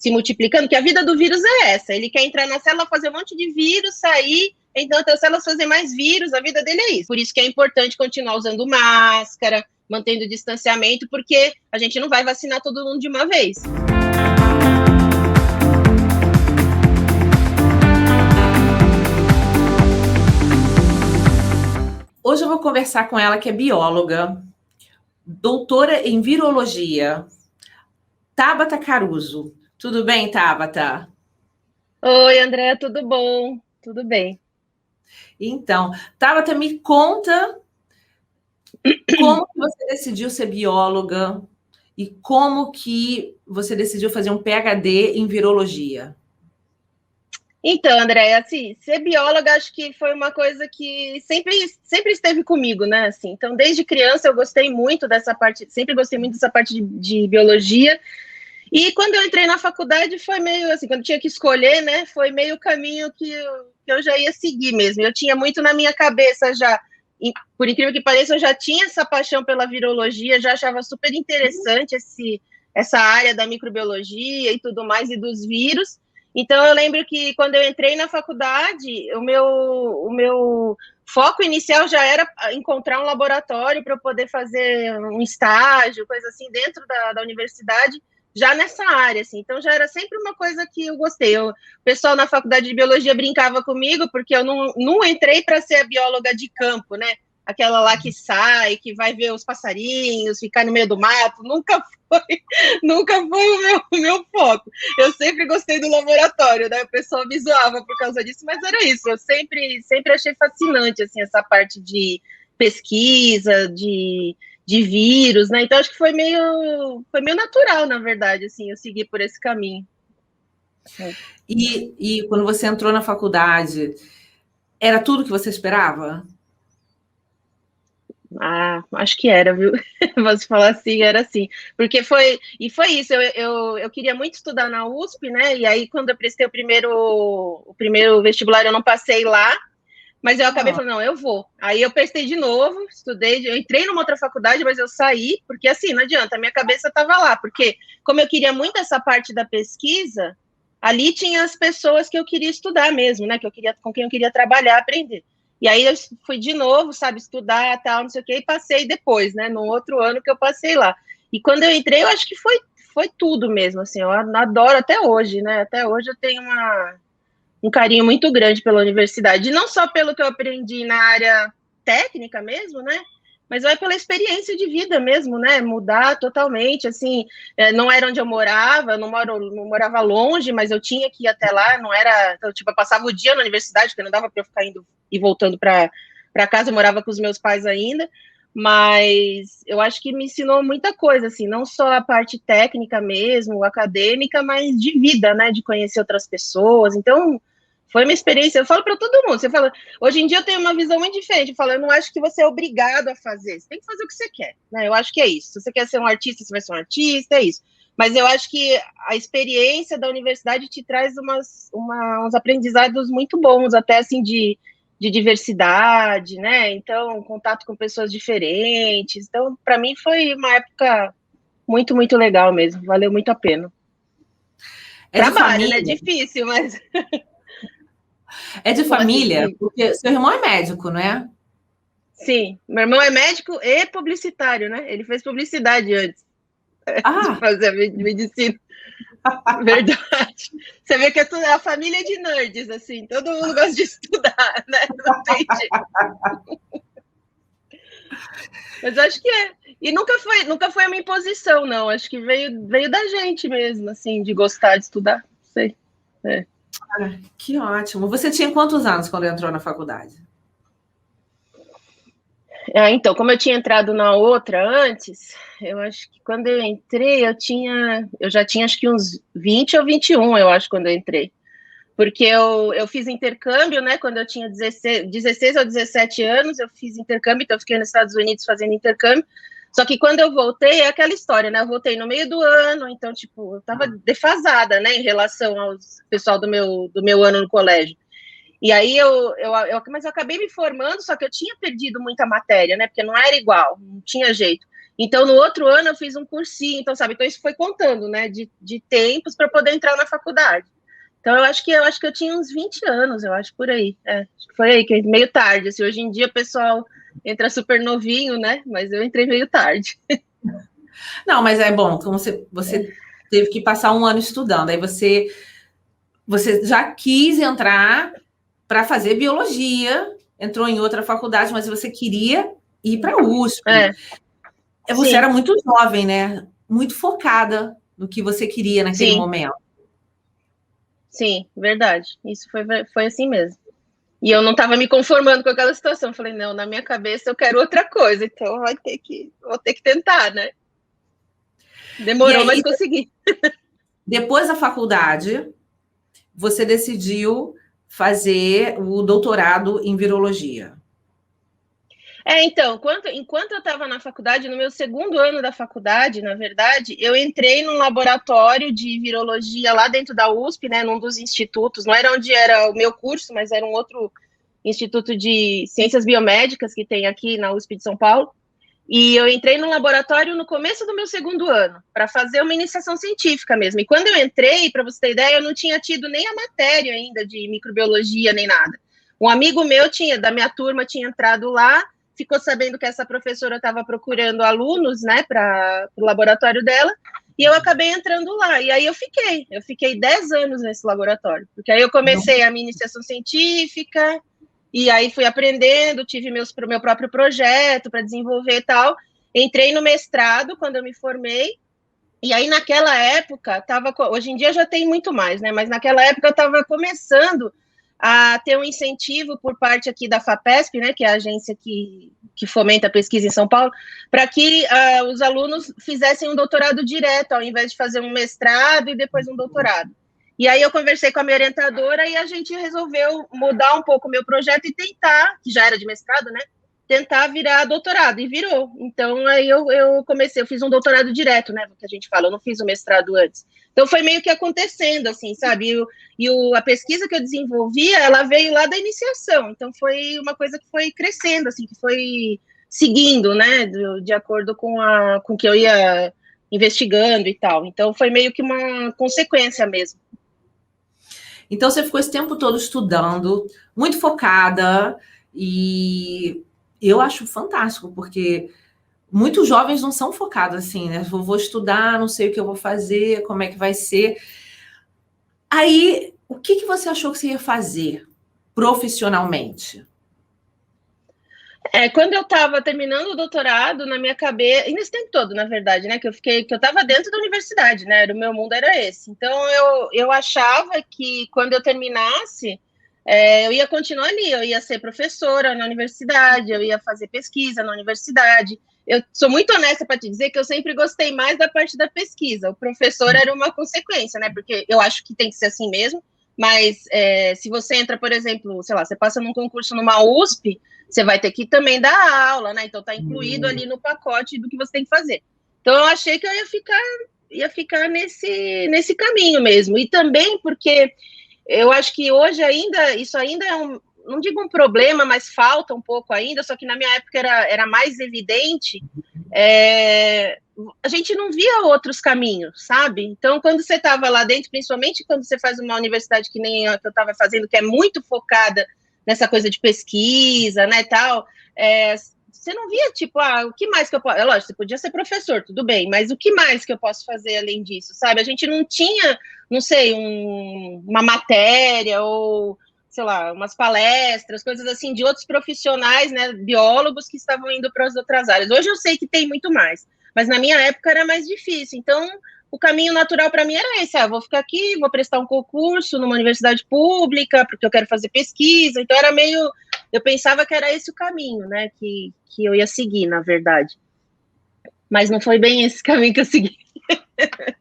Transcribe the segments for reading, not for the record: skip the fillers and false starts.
se multiplicando, que a vida do vírus é essa. Ele quer entrar na célula, fazer um monte de vírus, sair, então as células fazer mais vírus, a vida dele é isso. Por isso que é importante continuar usando máscara, mantendo distanciamento, porque a gente não vai vacinar todo mundo de uma vez. Hoje eu vou conversar com ela, que é bióloga, doutora em virologia, Tabata Caruso. Tudo bem, Tabata? Oi, Andréa, tudo bom? Tudo bem. Então, Tabata, me conta como que você decidiu ser bióloga e como que você decidiu fazer um PhD em virologia. Então, Andréia, assim, ser bióloga acho que foi uma coisa que sempre esteve comigo, né? Assim, então, desde criança eu gostei muito dessa parte, sempre gostei muito dessa parte de biologia. E quando eu entrei na faculdade foi meio assim, quando tinha que escolher, né? Foi meio o caminho que eu já ia seguir mesmo. Eu tinha muito na minha cabeça já, por incrível que pareça, eu já tinha essa paixão pela virologia, já achava super interessante essa área da microbiologia e tudo mais, e dos vírus. Então, eu lembro que quando eu entrei na faculdade, o meu foco inicial já era encontrar um laboratório para poder fazer um estágio, coisa assim, dentro da universidade, já nessa área, assim. Então, já era sempre uma coisa que eu gostei. O pessoal na faculdade de biologia brincava comigo, porque eu não entrei para ser a bióloga de campo, né? Aquela lá que sai, que vai ver os passarinhos, ficar no meio do mato, nunca foi o meu foco. Eu sempre gostei do laboratório, né? O pessoal me zoava por causa disso, mas era isso. Eu sempre achei fascinante, assim, essa parte de pesquisa, de vírus, né? Então, acho que foi meio natural, na verdade, assim, eu seguir por esse caminho. E quando você entrou na faculdade, era tudo que você esperava? Ah, acho que era, viu? Você falar assim, era assim. Porque foi isso, eu queria muito estudar na USP, né? E aí, quando eu prestei o primeiro vestibular, eu não passei lá, mas eu acabei falando, não, eu vou. Aí eu prestei de novo, estudei, eu entrei numa outra faculdade, mas eu saí, porque assim, não adianta, a minha cabeça estava lá, porque como eu queria muito essa parte da pesquisa, ali tinha as pessoas que eu queria estudar mesmo, né? Com quem eu queria trabalhar, aprender. E aí eu fui de novo, sabe, estudar, tal, não sei o quê, e passei depois, né? No outro ano que eu passei lá. E quando eu entrei, eu acho que foi tudo mesmo, assim, eu adoro até hoje, né? Até hoje eu tenho um carinho muito grande pela universidade, não só pelo que eu aprendi na área técnica mesmo, né? Mas vai pela experiência de vida mesmo, né? Mudar totalmente, assim, não era onde eu morava, não morava longe, mas eu tinha que ir até lá, não era, então, tipo, eu passava o dia na universidade, porque não dava para eu ficar indo e voltando para casa, eu morava com os meus pais ainda, mas eu acho que me ensinou muita coisa, assim, não só a parte técnica mesmo, acadêmica, mas de vida, né? De conhecer outras pessoas, então foi uma experiência, eu falo para todo mundo, você fala, hoje em dia eu tenho uma visão muito diferente, eu falo, eu não acho que você é obrigado a fazer, você tem que fazer o que você quer, né? Eu acho que é isso, se você quer ser um artista, você vai ser um artista, é isso. Mas eu acho que a experiência da universidade te traz uns aprendizados muito bons, até assim, de diversidade, né? Então, contato com pessoas diferentes. Então, para mim foi uma época muito, muito legal mesmo, valeu muito a pena. É de Trabalho, família? né? Difícil, mas... É de família? Porque seu irmão é médico, não é? Sim, meu irmão é médico e publicitário, né? Ele fez publicidade antes de fazer a medicina. Verdade. Você vê que é a família de nerds, assim, todo mundo gosta de estudar, né? Não tem jeito. Mas acho que é. E nunca foi a minha imposição, não. Acho que veio da gente mesmo, assim, de gostar de estudar. Não sei. É. Que ótimo. Você tinha quantos anos quando entrou na faculdade? Então, como eu tinha entrado na outra antes, eu acho que quando eu entrei, eu já tinha acho que uns 20 ou 21, eu acho, quando eu entrei. Porque eu fiz intercâmbio, né? Quando eu tinha 16 ou 17 anos, eu fiz intercâmbio, então eu fiquei nos Estados Unidos fazendo intercâmbio. Só que quando eu voltei, é aquela história, né? Eu voltei no meio do ano, então, tipo, eu tava defasada, né, em relação ao pessoal do meu ano no colégio. E aí mas eu acabei me formando, só que eu tinha perdido muita matéria, né? Porque não era igual, não tinha jeito. Então, no outro ano, eu fiz um cursinho, então, sabe? Então, isso foi contando, né? De tempos para poder entrar na faculdade. Então, eu acho que eu tinha uns 20 anos, eu acho, por aí. Acho que foi aí, que meio tarde. Assim, hoje em dia, o pessoal entra super novinho, né? Mas eu entrei meio tarde. Não, mas é bom, como você teve que passar um ano estudando, aí você já quis entrar para fazer biologia, entrou em outra faculdade, mas você queria ir para a USP. Você Sim. era muito jovem, né? Muito focada no que você queria naquele Sim. momento. Sim, verdade. Isso foi assim mesmo. E eu não estava me conformando com aquela situação. Falei, não, na minha cabeça eu quero outra coisa, então vou ter que tentar, né? E Demorou, mas aí, consegui. depois da faculdade, você decidiu fazer o doutorado em virologia. Então, enquanto eu estava na faculdade, no meu segundo ano da faculdade, na verdade, eu entrei num laboratório de virologia lá dentro da USP, né, num dos institutos, não era onde era o meu curso, mas era um outro instituto de ciências biomédicas que tem aqui na USP de São Paulo. E eu entrei no laboratório no começo do meu segundo ano, para fazer uma iniciação científica mesmo. E quando eu entrei, para você ter ideia, eu não tinha tido nem a matéria ainda de microbiologia, nem nada. Um amigo meu da minha turma, tinha entrado lá, ficou sabendo que essa professora estava procurando alunos, né, para o laboratório dela, e eu acabei entrando lá. E aí eu fiquei 10 anos nesse laboratório, porque aí eu comecei a minha iniciação científica, e aí fui aprendendo, tive meu próprio projeto para desenvolver e tal. Entrei no mestrado quando eu me formei. E aí, naquela época, hoje em dia já tem muito mais, né? Mas naquela época eu estava começando a ter um incentivo por parte aqui da FAPESP, né? Que é a agência que fomenta a pesquisa em São Paulo, para que os alunos fizessem um doutorado direto, ao invés de fazer um mestrado e depois um doutorado. E aí eu conversei com a minha orientadora e a gente resolveu mudar um pouco o meu projeto e tentar, que já era de mestrado, né? Tentar virar doutorado, e virou. Então, aí eu comecei, eu fiz um doutorado direto, né, que a gente fala, eu não fiz o mestrado antes. Então, foi meio que acontecendo, assim, sabe? A pesquisa que eu desenvolvia, ela veio lá da iniciação, então foi uma coisa que foi crescendo, assim, que foi seguindo, né, de acordo com o que eu ia investigando e tal. Então, foi meio que uma consequência mesmo. Então, você ficou esse tempo todo estudando, muito focada, e eu acho fantástico, porque muitos jovens não são focados assim, né? Vou estudar, não sei o que eu vou fazer, como é que vai ser. Aí, o que você achou que você ia fazer profissionalmente? Quando eu estava terminando o doutorado, na minha cabeça, e nesse tempo todo, na verdade, né, que eu estava dentro da universidade, né, o meu mundo era esse. Então, eu achava que quando eu terminasse, eu ia continuar ali, eu ia ser professora na universidade, eu ia fazer pesquisa na universidade. Eu sou muito honesta para te dizer que eu sempre gostei mais da parte da pesquisa. O professor era uma consequência, né, porque eu acho que tem que ser assim mesmo, mas se você entra, por exemplo, sei lá, você passa num concurso numa USP, você vai ter que também dar aula, né? Então tá incluído ali no pacote do que você tem que fazer. Então eu achei que eu ia ficar nesse caminho mesmo. E também porque eu acho que hoje isso ainda é não digo um problema, mas falta um pouco ainda, só que na minha época era mais evidente. A gente não via outros caminhos, sabe? Então, quando você estava lá dentro, principalmente quando você faz uma universidade que nem a que eu estava fazendo, que é muito focada nessa coisa de pesquisa, né, tal, você não via, tipo, o que mais que eu posso... lógico, você podia ser professor, tudo bem, mas o que mais que eu posso fazer além disso, sabe? A gente não tinha, não sei, uma matéria ou, sei lá, umas palestras, coisas assim, de outros profissionais, né, biólogos que estavam indo para as outras áreas. Hoje eu sei que tem muito mais, mas na minha época era mais difícil, então o caminho natural para mim era esse, vou ficar aqui, vou prestar um concurso numa universidade pública, porque eu quero fazer pesquisa, então era meio, eu pensava que era esse o caminho, né, que eu ia seguir, na verdade. Mas não foi bem esse caminho que eu segui,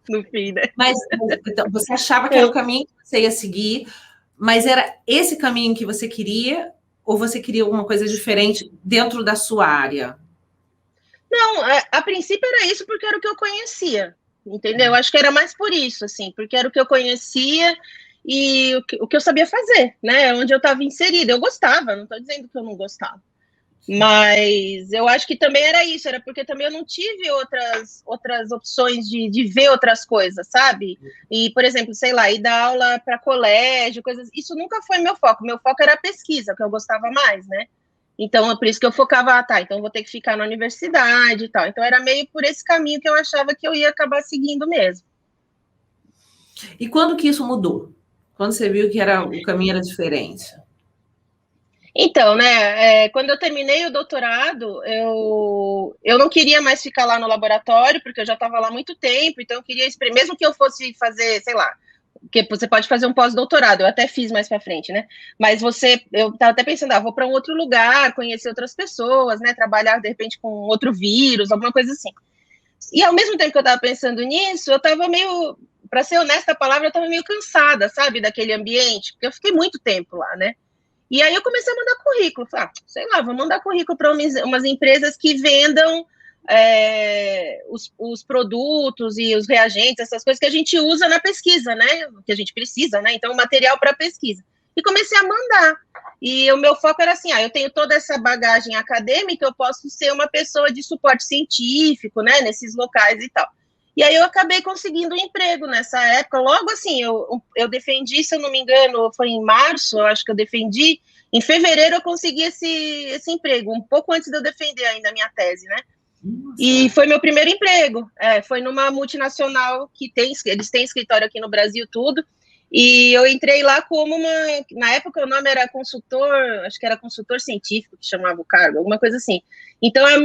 no fim, né. Mas então, você achava que era o caminho que você ia seguir, mas era esse caminho que você queria, ou você queria alguma coisa diferente dentro da sua área? Não, a princípio era isso porque era o que eu conhecia, entendeu? Acho que era mais por isso, assim, porque era o que eu conhecia e o que eu sabia fazer, né? Onde eu estava inserida. Eu gostava, não estou dizendo que eu não gostava. Mas eu acho que também era isso, era porque também eu não tive outras opções de ver outras coisas, sabe? E, por exemplo, sei lá, ir dar aula para colégio, coisas. Isso nunca foi meu foco. Meu foco era a pesquisa, que eu gostava mais, né? Então, é por isso que eu focava, tá, então vou ter que ficar na universidade e tal. Então, era meio por esse caminho que eu achava que eu ia acabar seguindo mesmo. E quando que isso mudou? Quando você viu que o caminho era diferente? Então, né, quando eu terminei o doutorado, eu não queria mais ficar lá no laboratório, porque eu já estava lá há muito tempo, então eu queria, mesmo que eu fosse fazer, sei lá, porque você pode fazer um pós-doutorado, eu até fiz mais para frente, né? Mas eu estava até pensando, vou para um outro lugar, conhecer outras pessoas, né? Trabalhar de repente com outro vírus, alguma coisa assim. E ao mesmo tempo que eu estava pensando nisso, eu estava meio, para ser honesta a palavra, eu estava meio cansada, sabe, daquele ambiente, porque eu fiquei muito tempo lá, né? E aí eu comecei a mandar currículo. Falei, sei lá, vou mandar currículo para umas empresas que vendam os produtos e os reagentes, essas coisas que a gente usa na pesquisa, né? Que a gente precisa, né? Então, material para pesquisa. E comecei a mandar. E o meu foco era assim, eu tenho toda essa bagagem acadêmica, eu posso ser uma pessoa de suporte científico, né? Nesses locais e tal. E aí eu acabei conseguindo um emprego nessa época. Logo assim, eu defendi, se eu não me engano, foi em março, eu acho que eu defendi. Em fevereiro eu consegui esse emprego, um pouco antes de eu defender ainda a minha tese, né? Nossa. E foi meu primeiro emprego. Foi numa multinacional que eles têm escritório aqui no Brasil, tudo. E eu entrei lá como na época o nome era consultor, acho que era consultor científico que chamava o cargo, alguma coisa assim. Então a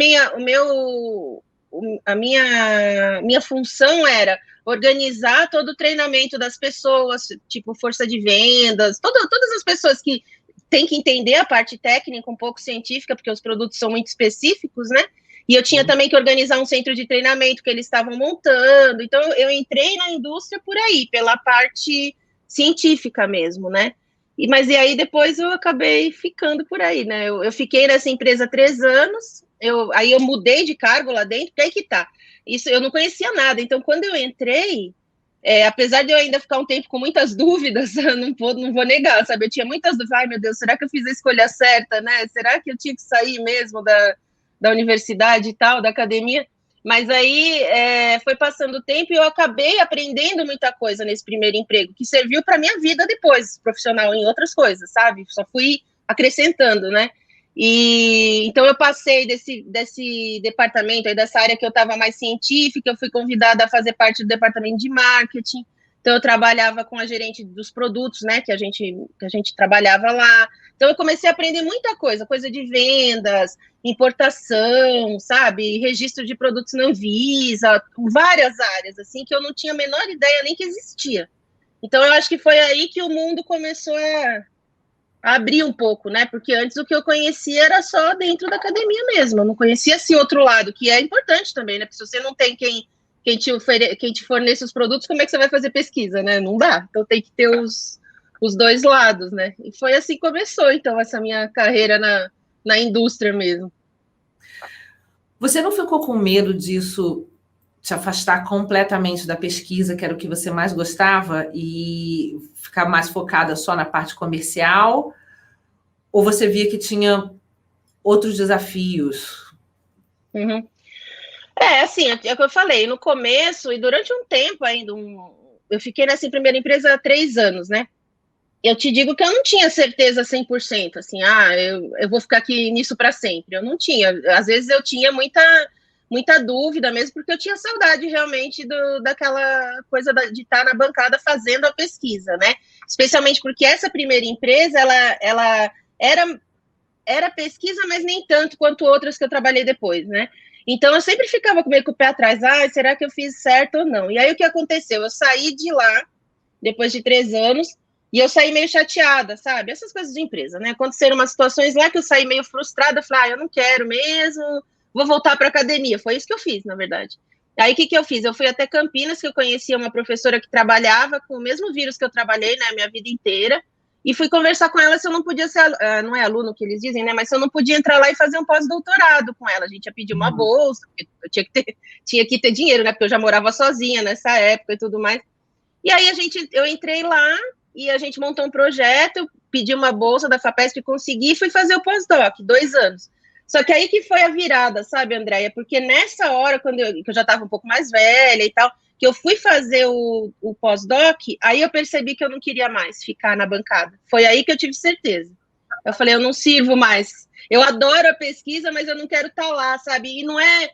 minha função era organizar todo o treinamento das pessoas, tipo força de vendas, todas as pessoas que têm que entender a parte técnica, um pouco científica, porque os produtos são muito específicos, né? E eu tinha também que organizar um centro de treinamento que eles estavam montando. Então, eu entrei na indústria por aí, pela parte científica mesmo, né? Mas aí depois eu acabei ficando por aí, né? Eu fiquei nessa empresa 3 anos, aí eu mudei de cargo lá dentro, porque aí que tá. Isso eu não conhecia nada. Então, quando eu entrei, apesar de eu ainda ficar um tempo com muitas dúvidas, não vou negar, sabe? Eu tinha muitas dúvidas. Ai, meu Deus, será que eu fiz a escolha certa, né? Será que eu tinha que sair mesmo da universidade e tal, da academia? Mas aí foi passando o tempo e eu acabei aprendendo muita coisa nesse primeiro emprego, que serviu para minha vida depois, profissional, em outras coisas, sabe? Só fui acrescentando, né? E então eu passei desse departamento, aí dessa área que eu estava mais científica, eu fui convidada a fazer parte do departamento de marketing. Então eu trabalhava com a gerente dos produtos, né, que a gente trabalhava lá. Então eu comecei a aprender muita coisa de vendas, importação, sabe, registro de produtos não Anvisa, várias áreas assim que eu não tinha a menor ideia nem que existia. Então eu acho que foi aí que o mundo começou a abrir um pouco, né? Porque antes o que eu conhecia era só dentro da academia mesmo. Eu não conhecia esse outro lado, que é importante também, né? Porque se você não tem quem te fornece os produtos, como é que você vai fazer pesquisa, né? Não dá. Então tem que ter os dois lados, né? E foi assim que começou, então, essa minha carreira na indústria mesmo. Você não ficou com medo disso te afastar completamente da pesquisa, que era o que você mais gostava, e ficar mais focada só na parte comercial? Ou você via que tinha outros desafios? Uhum. Assim, é o que eu falei, no começo e durante um tempo ainda, eu fiquei nessa primeira empresa há 3 anos, né? Eu te digo que eu não tinha certeza 100%, assim, eu vou ficar aqui nisso para sempre. Eu não tinha. Às vezes eu tinha muita dúvida mesmo, porque eu tinha saudade realmente daquela coisa de estar na bancada fazendo a pesquisa, né? Especialmente porque essa primeira empresa, ela era pesquisa, mas nem tanto quanto outras que eu trabalhei depois, né? Então eu sempre ficava meio com o pé atrás, será que eu fiz certo ou não? E aí o que aconteceu? Eu saí de lá, depois de 3 anos, e eu saí meio chateada, sabe? Essas coisas de empresa, né? Aconteceram umas situações lá que eu saí meio frustrada, falei, eu não quero mesmo, vou voltar para a academia. Foi isso que eu fiz, na verdade. Aí o que eu fiz? Eu fui até Campinas, que eu conhecia uma professora que trabalhava com o mesmo vírus que eu trabalhei, né, a minha vida inteira, e fui conversar com ela se eu não podia ser, não é aluno que eles dizem, né, mas se eu não podia entrar lá e fazer um pós-doutorado com ela. A gente ia pedir uma bolsa, eu tinha que ter dinheiro, né, porque eu já morava sozinha nessa época e tudo mais. E aí eu entrei lá e a gente montou um projeto, pedi uma bolsa da FAPESP, consegui e fui fazer o pós-doc, 2 anos. Só que aí que foi a virada, sabe, Andréia? Porque nessa hora, que eu já estava um pouco mais velha e tal, que eu fui fazer o pós-doc, aí eu percebi que eu não queria mais ficar na bancada. Foi aí que eu tive certeza. Eu falei, eu não sirvo mais. Eu adoro a pesquisa, mas eu não quero estar lá, sabe? E não é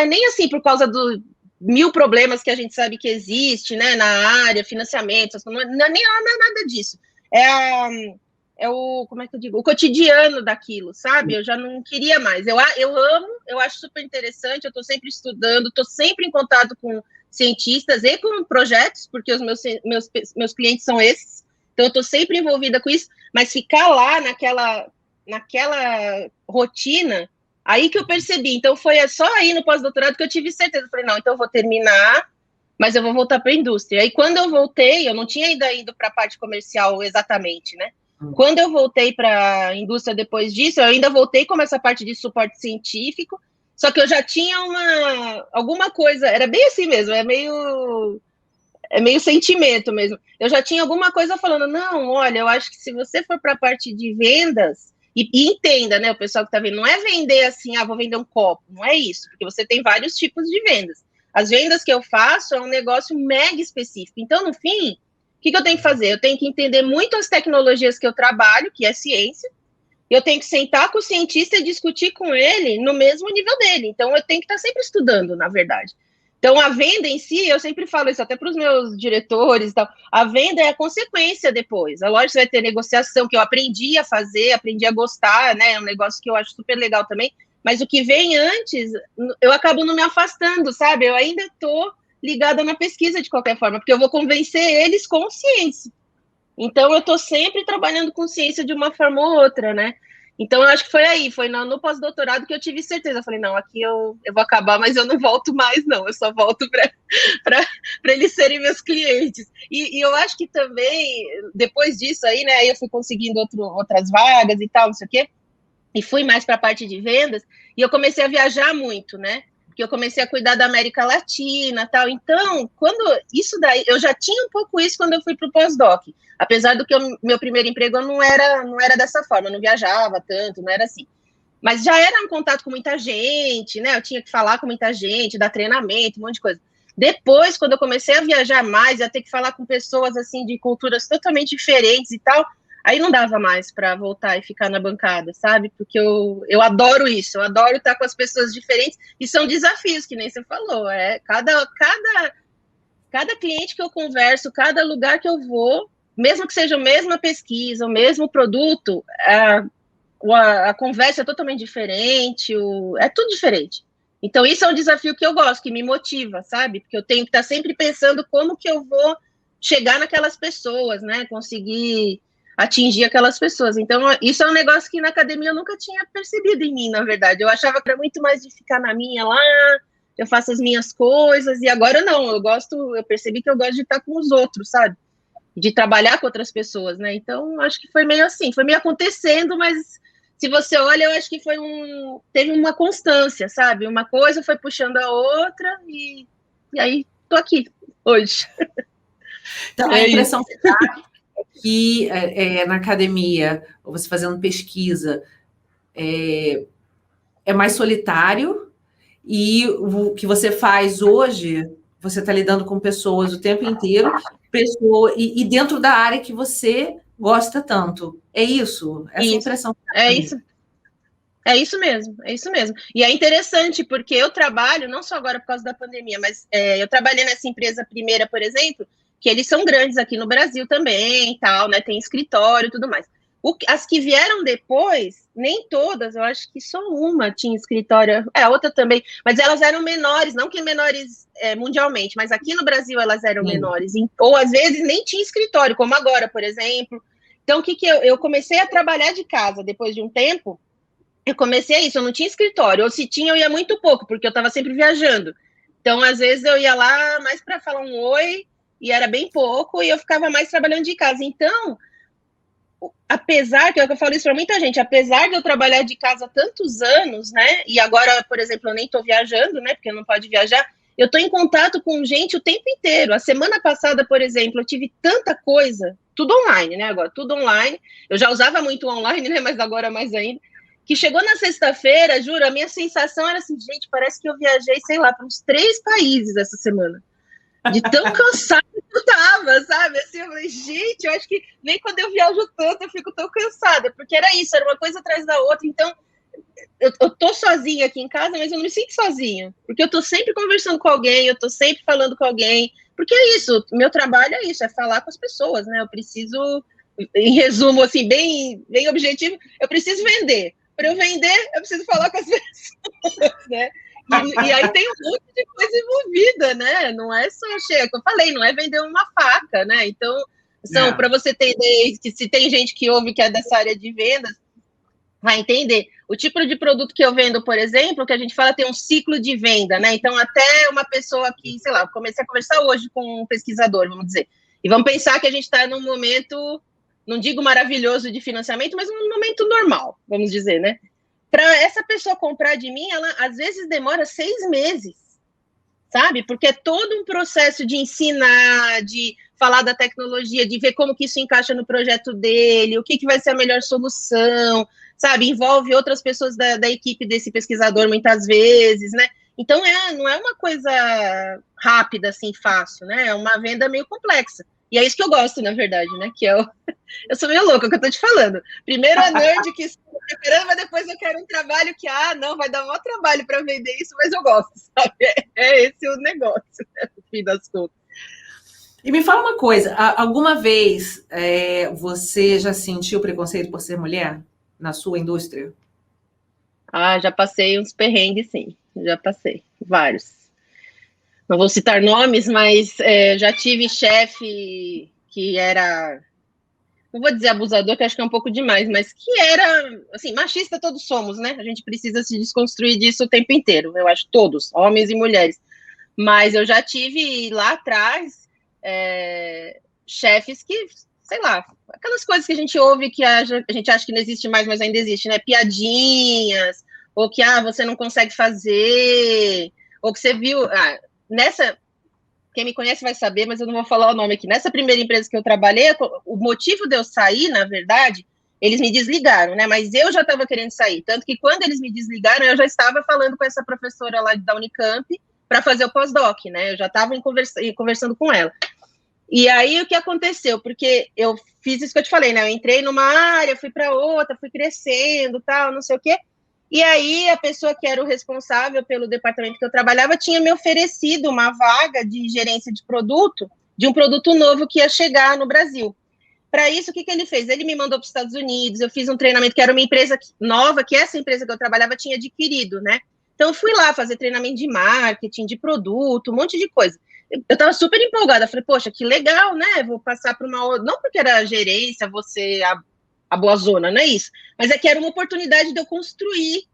nem assim por causa do 1000 problemas que a gente sabe que existe, né, na área, financiamento, não é nem nada disso. Como é que eu digo? O cotidiano daquilo, sabe? Eu já não queria mais. Eu amo, eu acho super interessante, eu estou sempre estudando, estou sempre em contato com cientistas e com projetos, porque os meus clientes são esses, então eu estou sempre envolvida com isso, mas ficar lá naquela rotina, aí que eu percebi. Então foi só aí no pós-doutorado que eu tive certeza. Eu falei, não, então eu vou terminar, mas eu vou voltar para a indústria. Aí quando eu voltei, eu não tinha ainda ido para a parte comercial exatamente, né? Quando eu voltei para a indústria depois disso, eu ainda voltei como essa parte de suporte científico, só que eu já tinha alguma coisa, era bem assim mesmo, é meio sentimento mesmo. Eu já tinha alguma coisa falando, não, olha, eu acho que se você for para a parte de vendas, e entenda, né, o pessoal que está vendo, não é vender assim, vou vender um copo, não é isso, porque você tem vários tipos de vendas. As vendas que eu faço é um negócio mega específico. Então, no fim, o que eu tenho que fazer? Eu tenho que entender muito as tecnologias que eu trabalho, que é ciência, eu tenho que sentar com o cientista e discutir com ele no mesmo nível dele. Então, eu tenho que estar sempre estudando, na verdade. Então, a venda em si, eu sempre falo isso até para os meus diretores e tal, a venda é a consequência depois. É lógico que você vai ter negociação, que eu aprendi a fazer, aprendi a gostar, né? É um negócio que eu acho super legal também, mas o que vem antes, eu acabo não me afastando, sabe? Eu ainda estou ligada na pesquisa de qualquer forma, porque eu vou convencer eles com ciência. Então, eu estou sempre trabalhando com ciência de uma forma ou outra, né? Então, eu acho que foi no pós-doutorado que eu tive certeza. Eu falei, não, aqui eu vou acabar, mas eu não volto mais, não. Eu só volto para eles serem meus clientes. E eu acho que também, depois disso aí, né, aí eu fui conseguindo outras vagas e tal, não sei o quê, e fui mais para a parte de vendas, e eu comecei a viajar muito, né? Porque eu comecei a cuidar da América Latina, tal. Então, isso daí, eu já tinha um pouco isso quando eu fui para o pós-doc. Apesar do que meu primeiro emprego não era dessa forma, eu não viajava tanto, não era assim. Mas já era um contato com muita gente, né? Eu tinha que falar com muita gente, dar treinamento, um monte de coisa. Depois, quando eu comecei a viajar mais, a ter que falar com pessoas assim de culturas totalmente diferentes e tal, aí não dava mais para voltar e ficar na bancada, sabe? Porque eu adoro isso, eu adoro estar com as pessoas diferentes, e são desafios, que nem você falou, cada cliente que eu converso, cada lugar que eu vou, mesmo que seja a mesma pesquisa, o mesmo produto, a conversa é totalmente diferente, é tudo diferente. Então, isso é um desafio que eu gosto, que me motiva, sabe? Porque eu tenho que estar sempre pensando como que eu vou chegar naquelas pessoas, né? Conseguir atingir aquelas pessoas. Então, isso é um negócio que na academia eu nunca tinha percebido em mim, na verdade. Eu achava que era muito mais de ficar na minha lá, eu faço as minhas coisas, e agora não, eu percebi que eu gosto de estar com os outros, sabe? De trabalhar com outras pessoas, né? Então, acho que foi meio assim, foi meio acontecendo, mas se você olha, eu acho que teve uma constância, sabe? Uma coisa foi puxando a outra, e aí tô aqui hoje. Então, a impressão que dá é que na academia, ou você fazendo pesquisa, é mais solitário, e o que você faz hoje, você está lidando com pessoas o tempo inteiro, e dentro da área que você gosta tanto. É isso? Essa isso, impressão. É isso. É isso mesmo, é isso mesmo. E é interessante, porque eu trabalho, não só agora por causa da pandemia, mas eu trabalhei nessa empresa primeira, por exemplo, que eles são grandes aqui no Brasil também, tal, né? Tem escritório e tudo mais. As que vieram depois, nem todas, eu acho que só uma tinha escritório, a outra também, mas elas eram menores, não que menores mundialmente, mas aqui no Brasil elas eram menores, ou às vezes nem tinha escritório, como agora, por exemplo. Então, o que eu comecei a trabalhar de casa depois de um tempo. Eu comecei isso, eu não tinha escritório, ou se tinha, eu ia muito pouco, porque eu estava sempre viajando. Então, às vezes, eu ia lá mais para falar um oi, e era bem pouco, e eu ficava mais trabalhando de casa. Então, apesar, que é o que eu falo isso para muita gente, apesar de eu trabalhar de casa há tantos anos, né, e agora, por exemplo, eu nem estou viajando, né, porque não pode viajar, eu estou em contato com gente o tempo inteiro. A semana passada, por exemplo, eu tive tanta coisa, tudo online, né, agora, tudo online. Eu já usava muito online, né, mas agora mais ainda. que chegou na sexta-feira, juro, a minha sensação era assim, gente, parece que eu viajei, sei lá, para uns 3 países essa semana. De tão cansada que eu tava, sabe? Assim, eu falei, gente, eu acho que nem quando eu viajo tanto eu fico tão cansada, porque era isso, era uma coisa atrás da outra. Então, eu tô sozinha aqui em casa, mas eu não me sinto sozinha, porque eu tô sempre conversando com alguém, eu tô sempre falando com alguém, porque é isso, meu trabalho é isso, é falar com as pessoas, né? Eu preciso, em resumo, assim, bem objetivo, eu preciso vender. Para eu vender, eu preciso falar com as pessoas, né? E aí tem um monte de coisa envolvida, né? Não é só, chega, que eu falei, não é vender uma faca, né? Então, para você entender que se tem gente que ouve que é dessa área de vendas, vai entender. O tipo de produto que eu vendo, por exemplo, que a gente fala tem um ciclo de venda, né? Então, até uma pessoa que, sei lá, comecei a conversar hoje com um pesquisador, vamos dizer, e vamos pensar que a gente está num momento, não digo maravilhoso de financiamento, mas um momento normal, vamos dizer, né? Para essa pessoa comprar de mim, ela às vezes demora 6 meses, sabe? Porque é todo um processo de ensinar, de falar da tecnologia, de ver como que isso encaixa no projeto dele, o que vai ser a melhor solução, sabe? Envolve outras pessoas da equipe desse pesquisador muitas vezes, né? Então, não é uma coisa rápida, assim, fácil, né? É uma venda meio complexa. E é isso que eu gosto, na verdade, né? Que eu sou meio louca, é o que eu tô te falando. Primeiro a nerd que estou preparando, mas depois eu quero um trabalho que, não, vai dar maior trabalho para vender isso, mas eu gosto, sabe? É esse o negócio, né, no fim das contas. E me fala uma coisa, alguma vez você já sentiu preconceito por ser mulher na sua indústria? Já passei uns perrengues, sim. Já passei, vários. Não vou citar nomes, mas já tive chefe que era, não vou dizer abusador, que acho que é um pouco demais, mas que era, assim, machista todos somos, né? A gente precisa se desconstruir disso o tempo inteiro, eu acho, todos, homens e mulheres. Mas eu já tive lá atrás chefes que, sei lá, aquelas coisas que a gente ouve que a gente acha que não existe mais, mas ainda existe, né? Piadinhas, ou que você não consegue fazer, ou que você viu. Nessa, quem me conhece vai saber, mas eu não vou falar o nome aqui. Nessa primeira empresa que eu trabalhei, o motivo de eu sair, na verdade, eles me desligaram, né? Mas eu já estava querendo sair. Tanto que quando eles me desligaram, eu já estava falando com essa professora lá da Unicamp para fazer o pós-doc, né? Eu já estava conversando com ela. E aí, o que aconteceu? Porque eu fiz isso que eu te falei, né? Eu entrei numa área, fui para outra, fui crescendo, tal, não sei o quê. E aí, a pessoa que era o responsável pelo departamento que eu trabalhava tinha me oferecido uma vaga de gerência de produto, de um produto novo que ia chegar no Brasil. Para isso, o que ele fez? Ele me mandou para os Estados Unidos, eu fiz um treinamento que era uma empresa nova, que essa empresa que eu trabalhava tinha adquirido, né? Então, eu fui lá fazer treinamento de marketing, de produto, um monte de coisa. Eu estava super empolgada, falei, poxa, que legal, né? Vou passar para uma outra. Não porque era gerência, você a boa zona, não é isso. Mas é que era uma oportunidade de eu construir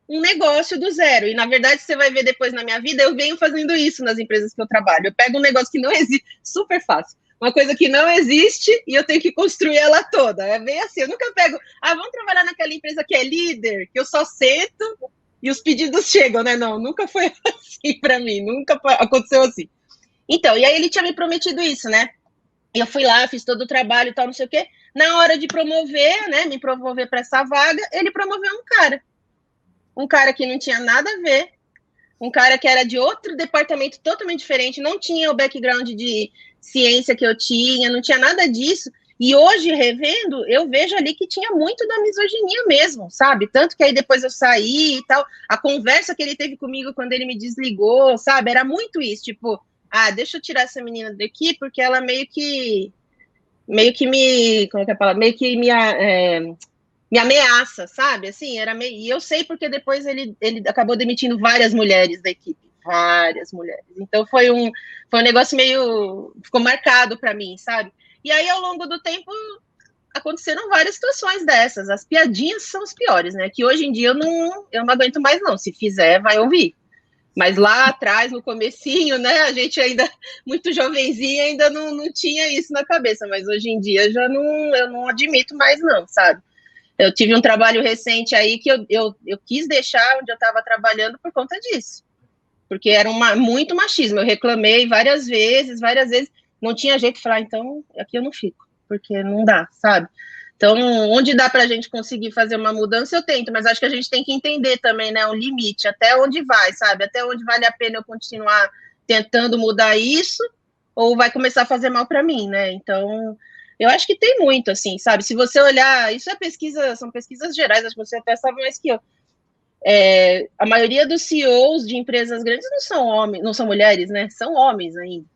um negócio do zero. E, na verdade, você vai ver depois na minha vida, eu venho fazendo isso nas empresas que eu trabalho. Eu pego um negócio que não existe, super fácil. Uma coisa que não existe e eu tenho que construir ela toda. É bem assim, eu nunca pego, vamos trabalhar naquela empresa que é líder, que eu só sento e os pedidos chegam, né? Não, nunca foi assim para mim, nunca aconteceu assim. Então, e aí ele tinha me prometido isso, né? Eu fui lá, fiz todo o trabalho e tal, não sei o quê. Na hora de promover, né, me promover para essa vaga, ele promoveu um cara que não tinha nada a ver, um cara que era de outro departamento totalmente diferente, não tinha o background de ciência que eu tinha, não tinha nada disso. E hoje, revendo, eu vejo ali que tinha muito da misoginia mesmo, sabe? Tanto que aí depois eu saí e tal, a conversa que ele teve comigo quando ele me desligou, sabe? Era muito isso, tipo, deixa eu tirar essa menina daqui, porque ela meio que me, como é que é a palavra? Meio que me ameaça, sabe? Assim, era meio... E eu sei porque depois ele acabou demitindo várias mulheres da equipe. Várias mulheres. Então foi um negócio meio... Ficou marcado para mim, sabe? E aí, ao longo do tempo, aconteceram várias situações dessas. As piadinhas são as piores, né? Que hoje em dia eu não aguento mais, não. Se fizer, vai ouvir. Mas lá atrás, no comecinho, né? A gente ainda, muito jovenzinha, ainda não tinha isso na cabeça. Mas hoje em dia eu não admito mais, não, sabe? Eu tive um trabalho recente aí que eu quis deixar onde eu estava trabalhando por conta disso. Porque era muito machismo. Eu reclamei várias vezes, não tinha jeito de falar, então aqui eu não fico, porque não dá, sabe? Então, onde dá para a gente conseguir fazer uma mudança, eu tento, mas acho que a gente tem que entender também, né, um limite, até onde vai, sabe? Até onde vale a pena eu continuar tentando mudar isso, ou vai começar a fazer mal para mim, né? Então, eu acho que tem muito, assim, sabe? Se você olhar, isso é pesquisa, são pesquisas gerais, acho que você até sabe mais que eu. A maioria dos CEOs de empresas grandes não são homens, não são mulheres, né? São homens ainda.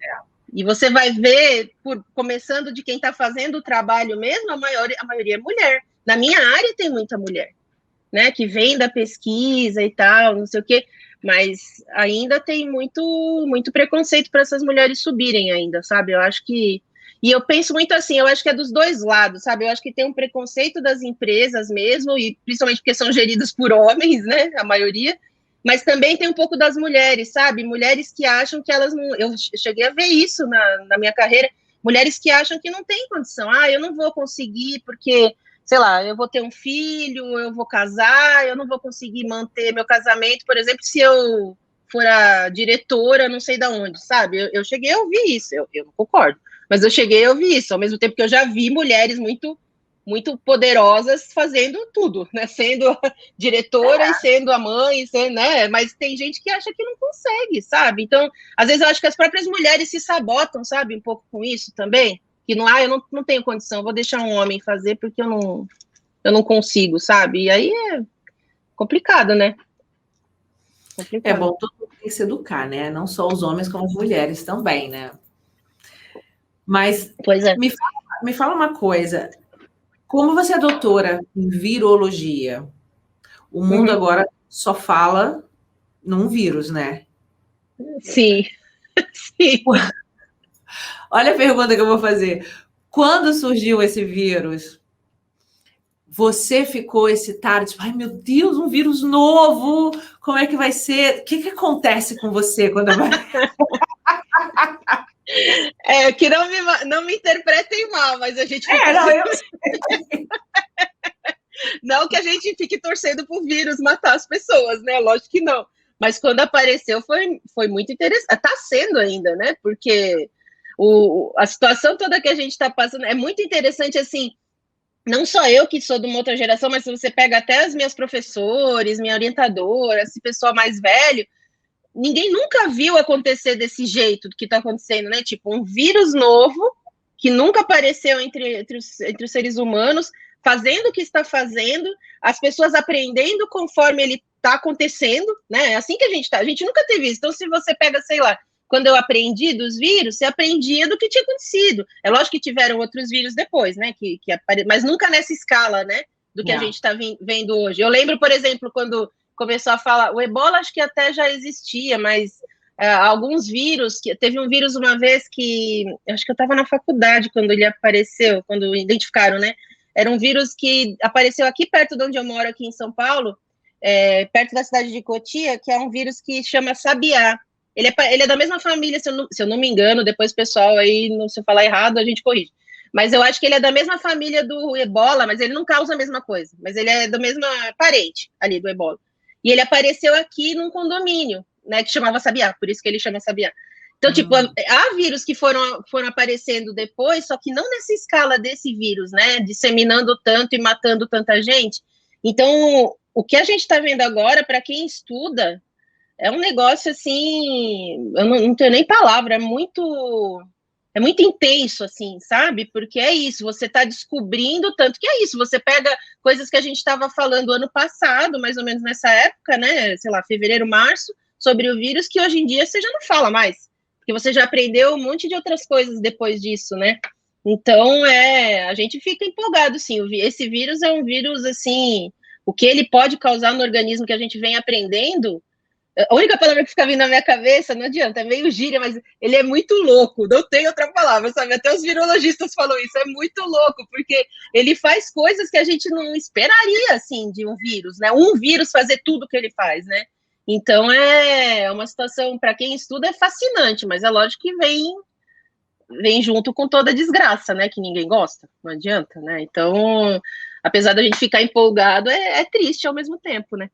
E você vai ver, começando de quem está fazendo o trabalho mesmo, a maioria é mulher. Na minha área tem muita mulher, né? Que vem da pesquisa e tal, não sei o quê, mas ainda tem muito preconceito para essas mulheres subirem ainda, sabe? Eu acho que. E eu penso muito assim, eu acho que é dos dois lados, sabe? Eu acho que tem um preconceito das empresas mesmo, e principalmente porque são geridas por homens, né? A maioria. Mas também tem um pouco das mulheres, sabe? Mulheres que acham que elas não. Eu cheguei a ver isso na minha carreira. Mulheres que acham que não tem condição. Ah, eu não vou conseguir porque, sei lá, eu vou ter um filho, eu vou casar, eu não vou conseguir manter meu casamento, por exemplo, se eu for a diretora, não sei de onde, sabe? Eu cheguei a ouvir isso, eu não concordo, mas eu cheguei a ouvir isso, ao mesmo tempo que eu já vi mulheres muito poderosas fazendo tudo, né? Sendo a diretora e sendo a mãe, né? Mas tem gente que acha que não consegue, sabe? Então, às vezes eu acho que as próprias mulheres se sabotam, sabe? Um pouco com isso também. Que não, eu não tenho condição, vou deixar um homem fazer porque eu não consigo, sabe? E aí é complicado, né? É bom, todo mundo tem que se educar, né? Não só os homens, como as mulheres também, né? Mas pois é. Me fala uma coisa. Como você é doutora em virologia, o mundo agora só fala num vírus, né? Sim. Sim. Olha a pergunta que eu vou fazer. Quando surgiu esse vírus, você ficou excitado, tipo, ai meu Deus, um vírus novo, como é que vai ser? O que acontece com você quando vai... Que não me interpretem mal, mas a gente fica não, eu... Não que a gente fique torcendo pro vírus matar as pessoas, né? Lógico que não. Mas quando apareceu foi muito interessante. Está sendo ainda, né? Porque a situação toda que a gente está passando é muito interessante, assim. Não só eu que sou de uma outra geração, mas se você pega até as minhas professores, minha orientadora, esse pessoal mais velho, ninguém nunca viu acontecer desse jeito que está acontecendo, né? Tipo, um vírus novo que nunca apareceu entre os seres humanos, fazendo o que está fazendo, as pessoas aprendendo conforme ele está acontecendo, né? É assim que a gente está. A gente nunca teve isso. Então, se você pega, sei lá, quando eu aprendi dos vírus, você aprendia do que tinha acontecido. É lógico que tiveram outros vírus depois, né? Mas nunca nessa escala, né? Do que a gente está vendo hoje. Eu lembro, por exemplo, quando começou a falar, o ebola acho que até já existia, mas alguns vírus, teve um vírus uma vez que, acho que eu estava na faculdade quando ele apareceu, quando identificaram, né? Era um vírus que apareceu aqui perto de onde eu moro, aqui em São Paulo, perto da cidade de Cotia, que é um vírus que chama sabiá. Ele é da mesma família, se eu não me engano, depois o pessoal aí, se eu falar errado, a gente corrige. Mas eu acho que ele é da mesma família do ebola, mas ele não causa a mesma coisa. Mas ele é do mesmo parente ali do ebola. E ele apareceu aqui num condomínio, né, que chamava sabiá, por isso que ele chama sabiá. Então, tipo, há vírus que foram aparecendo depois, só que não nessa escala desse vírus, né, disseminando tanto e matando tanta gente. Então, o que a gente está vendo agora, para quem estuda, é um negócio, assim, eu não tenho nem palavra, é muito intenso, assim, sabe? Porque é isso, você está descobrindo tanto que é isso, você pega coisas que a gente estava falando ano passado, mais ou menos nessa época, né? Sei lá, fevereiro, março, sobre o vírus, que hoje em dia você já não fala mais, porque você já aprendeu um monte de outras coisas depois disso, né? Então, a gente fica empolgado, sim. Esse vírus é um vírus, assim, o que ele pode causar no organismo que a gente vem aprendendo. A única palavra que fica vindo na minha cabeça, não adianta, é meio gíria, mas ele é muito louco, não tem outra palavra, sabe? Até os virologistas falam isso, é muito louco, porque ele faz coisas que a gente não esperaria, assim, de um vírus, né? Um vírus fazer tudo que ele faz, né? Então, é uma situação, para quem estuda, é fascinante, mas é lógico que vem junto com toda a desgraça, né? Que ninguém gosta, não adianta, né? Então, apesar da gente ficar empolgado, é triste ao mesmo tempo, né?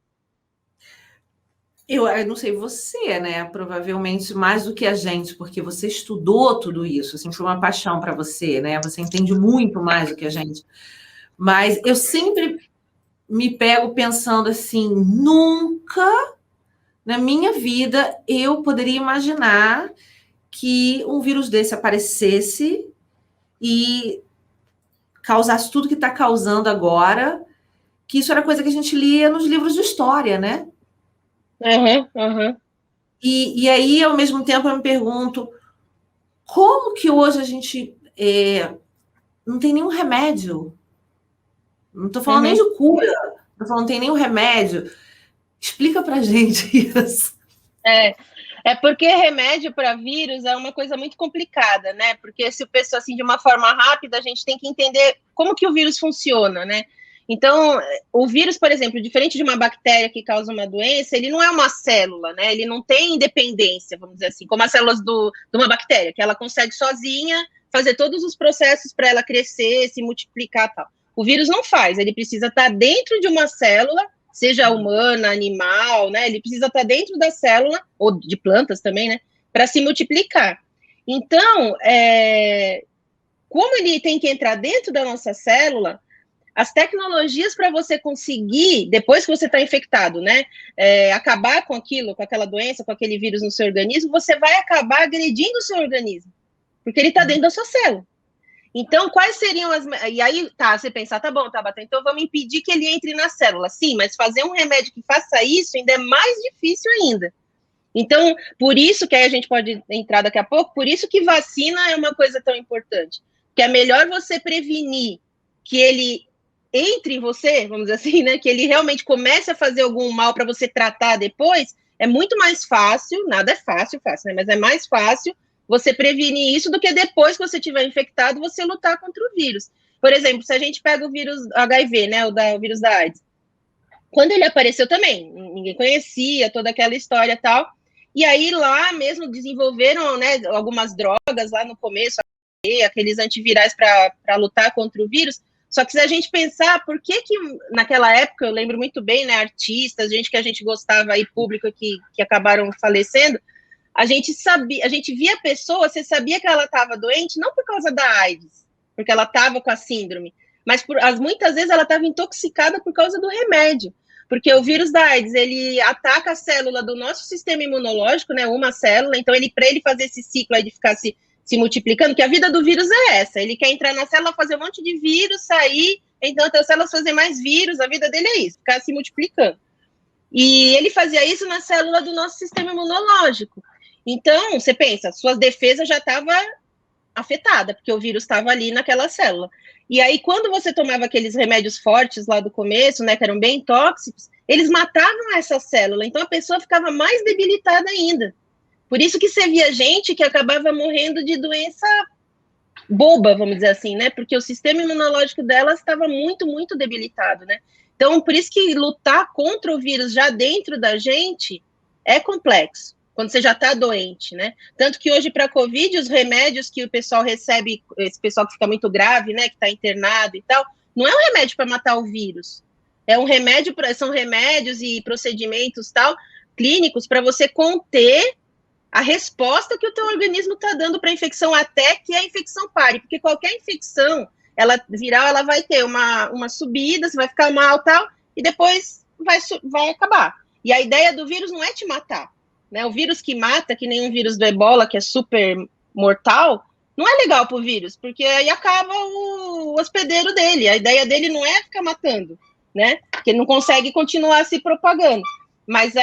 Eu não sei você, né? Provavelmente mais do que a gente, porque você estudou tudo isso, assim, foi uma paixão para você, né? Você entende muito mais do que a gente. Mas eu sempre me pego pensando assim, nunca na minha vida eu poderia imaginar que um vírus desse aparecesse e causasse tudo que está causando agora, que isso era coisa que a gente lia nos livros de história, né? Uhum. E aí, ao mesmo tempo, eu me pergunto, como que hoje a gente não tem nenhum remédio? Não estou falando nem de cura, estou falando não tem nenhum remédio. Explica pra gente isso. É porque remédio para vírus é uma coisa muito complicada, né? Porque se o pessoal, assim, de uma forma rápida, a gente tem que entender como que o vírus funciona, né? Então, o vírus, por exemplo, diferente de uma bactéria que causa uma doença, ele não é uma célula, né? Ele não tem independência, vamos dizer assim, como as células de uma bactéria, que ela consegue sozinha fazer todos os processos para ela crescer, se multiplicar e tal. O vírus não faz, ele precisa estar dentro de uma célula, seja humana, animal, né? Ele precisa estar dentro da célula, ou de plantas também, né? Para se multiplicar. Então, como ele tem que entrar dentro da nossa célula, as tecnologias para você conseguir, depois que você está infectado, né, acabar com aquilo, com aquela doença, com aquele vírus no seu organismo, você vai acabar agredindo o seu organismo, porque ele está dentro da sua célula. Então, quais seriam as... E aí, tá, você pensar, tá bom, Tabata, então vamos impedir que ele entre na célula. Sim, mas fazer um remédio que faça isso ainda é mais difícil ainda. Então, por isso que aí a gente pode entrar daqui a pouco, por isso que vacina é uma coisa tão importante. Que é melhor você prevenir que ele entre em você, vamos dizer assim, né? Que ele realmente comece a fazer algum mal para você tratar depois, é muito mais fácil, nada é fácil, né? Mas é mais fácil você prevenir isso do que depois que você tiver infectado, você lutar contra o vírus. Por exemplo, se a gente pega o vírus HIV, né? O vírus da AIDS. Quando ele apareceu também, ninguém conhecia toda aquela história e tal. E aí lá mesmo desenvolveram, né, algumas drogas lá no começo, aqueles antivirais para lutar contra o vírus. Só que se a gente pensar, por que naquela época, eu lembro muito bem, né, artistas, gente que a gente gostava aí, público que acabaram falecendo, a gente via a pessoa, você sabia que ela estava doente, não por causa da AIDS, porque ela estava com a síndrome, mas muitas vezes ela estava intoxicada por causa do remédio. Porque o vírus da AIDS, ele ataca a célula do nosso sistema imunológico, né, uma célula, então para ele fazer esse ciclo aí de ficar se multiplicando, que a vida do vírus é essa, ele quer entrar na célula, fazer um monte de vírus, sair, então as células fazer mais vírus, a vida dele é isso, ficar se multiplicando. E ele fazia isso na célula do nosso sistema imunológico. Então, você pensa, sua defesa já estava afetada, porque o vírus estava ali naquela célula. E aí, quando você tomava aqueles remédios fortes lá do começo, né, que eram bem tóxicos, eles matavam essa célula, então a pessoa ficava mais debilitada ainda. Por isso que você via gente que acabava morrendo de doença boba, vamos dizer assim, né, porque o sistema imunológico delas estava muito, muito debilitado, né. Então, por isso que lutar contra o vírus já dentro da gente é complexo, quando você já está doente, né? Tanto que hoje, para a Covid, os remédios que o pessoal recebe, esse pessoal que fica muito grave, né, que está internado e tal, não é um remédio para matar o vírus. É um remédio, são remédios e procedimentos tal, clínicos, para você conter a resposta que o teu organismo está dando para a infecção até que a infecção pare. Porque qualquer infecção, ela viral, ela vai ter uma subida, você vai ficar mal tal, e depois vai acabar. E a ideia do vírus não é te matar. Né, o vírus que mata, que nem um vírus do ebola, que é super mortal, não é legal para o vírus, porque aí acaba o hospedeiro dele. A ideia dele não é ficar matando, né? Porque ele não consegue continuar se propagando. Mas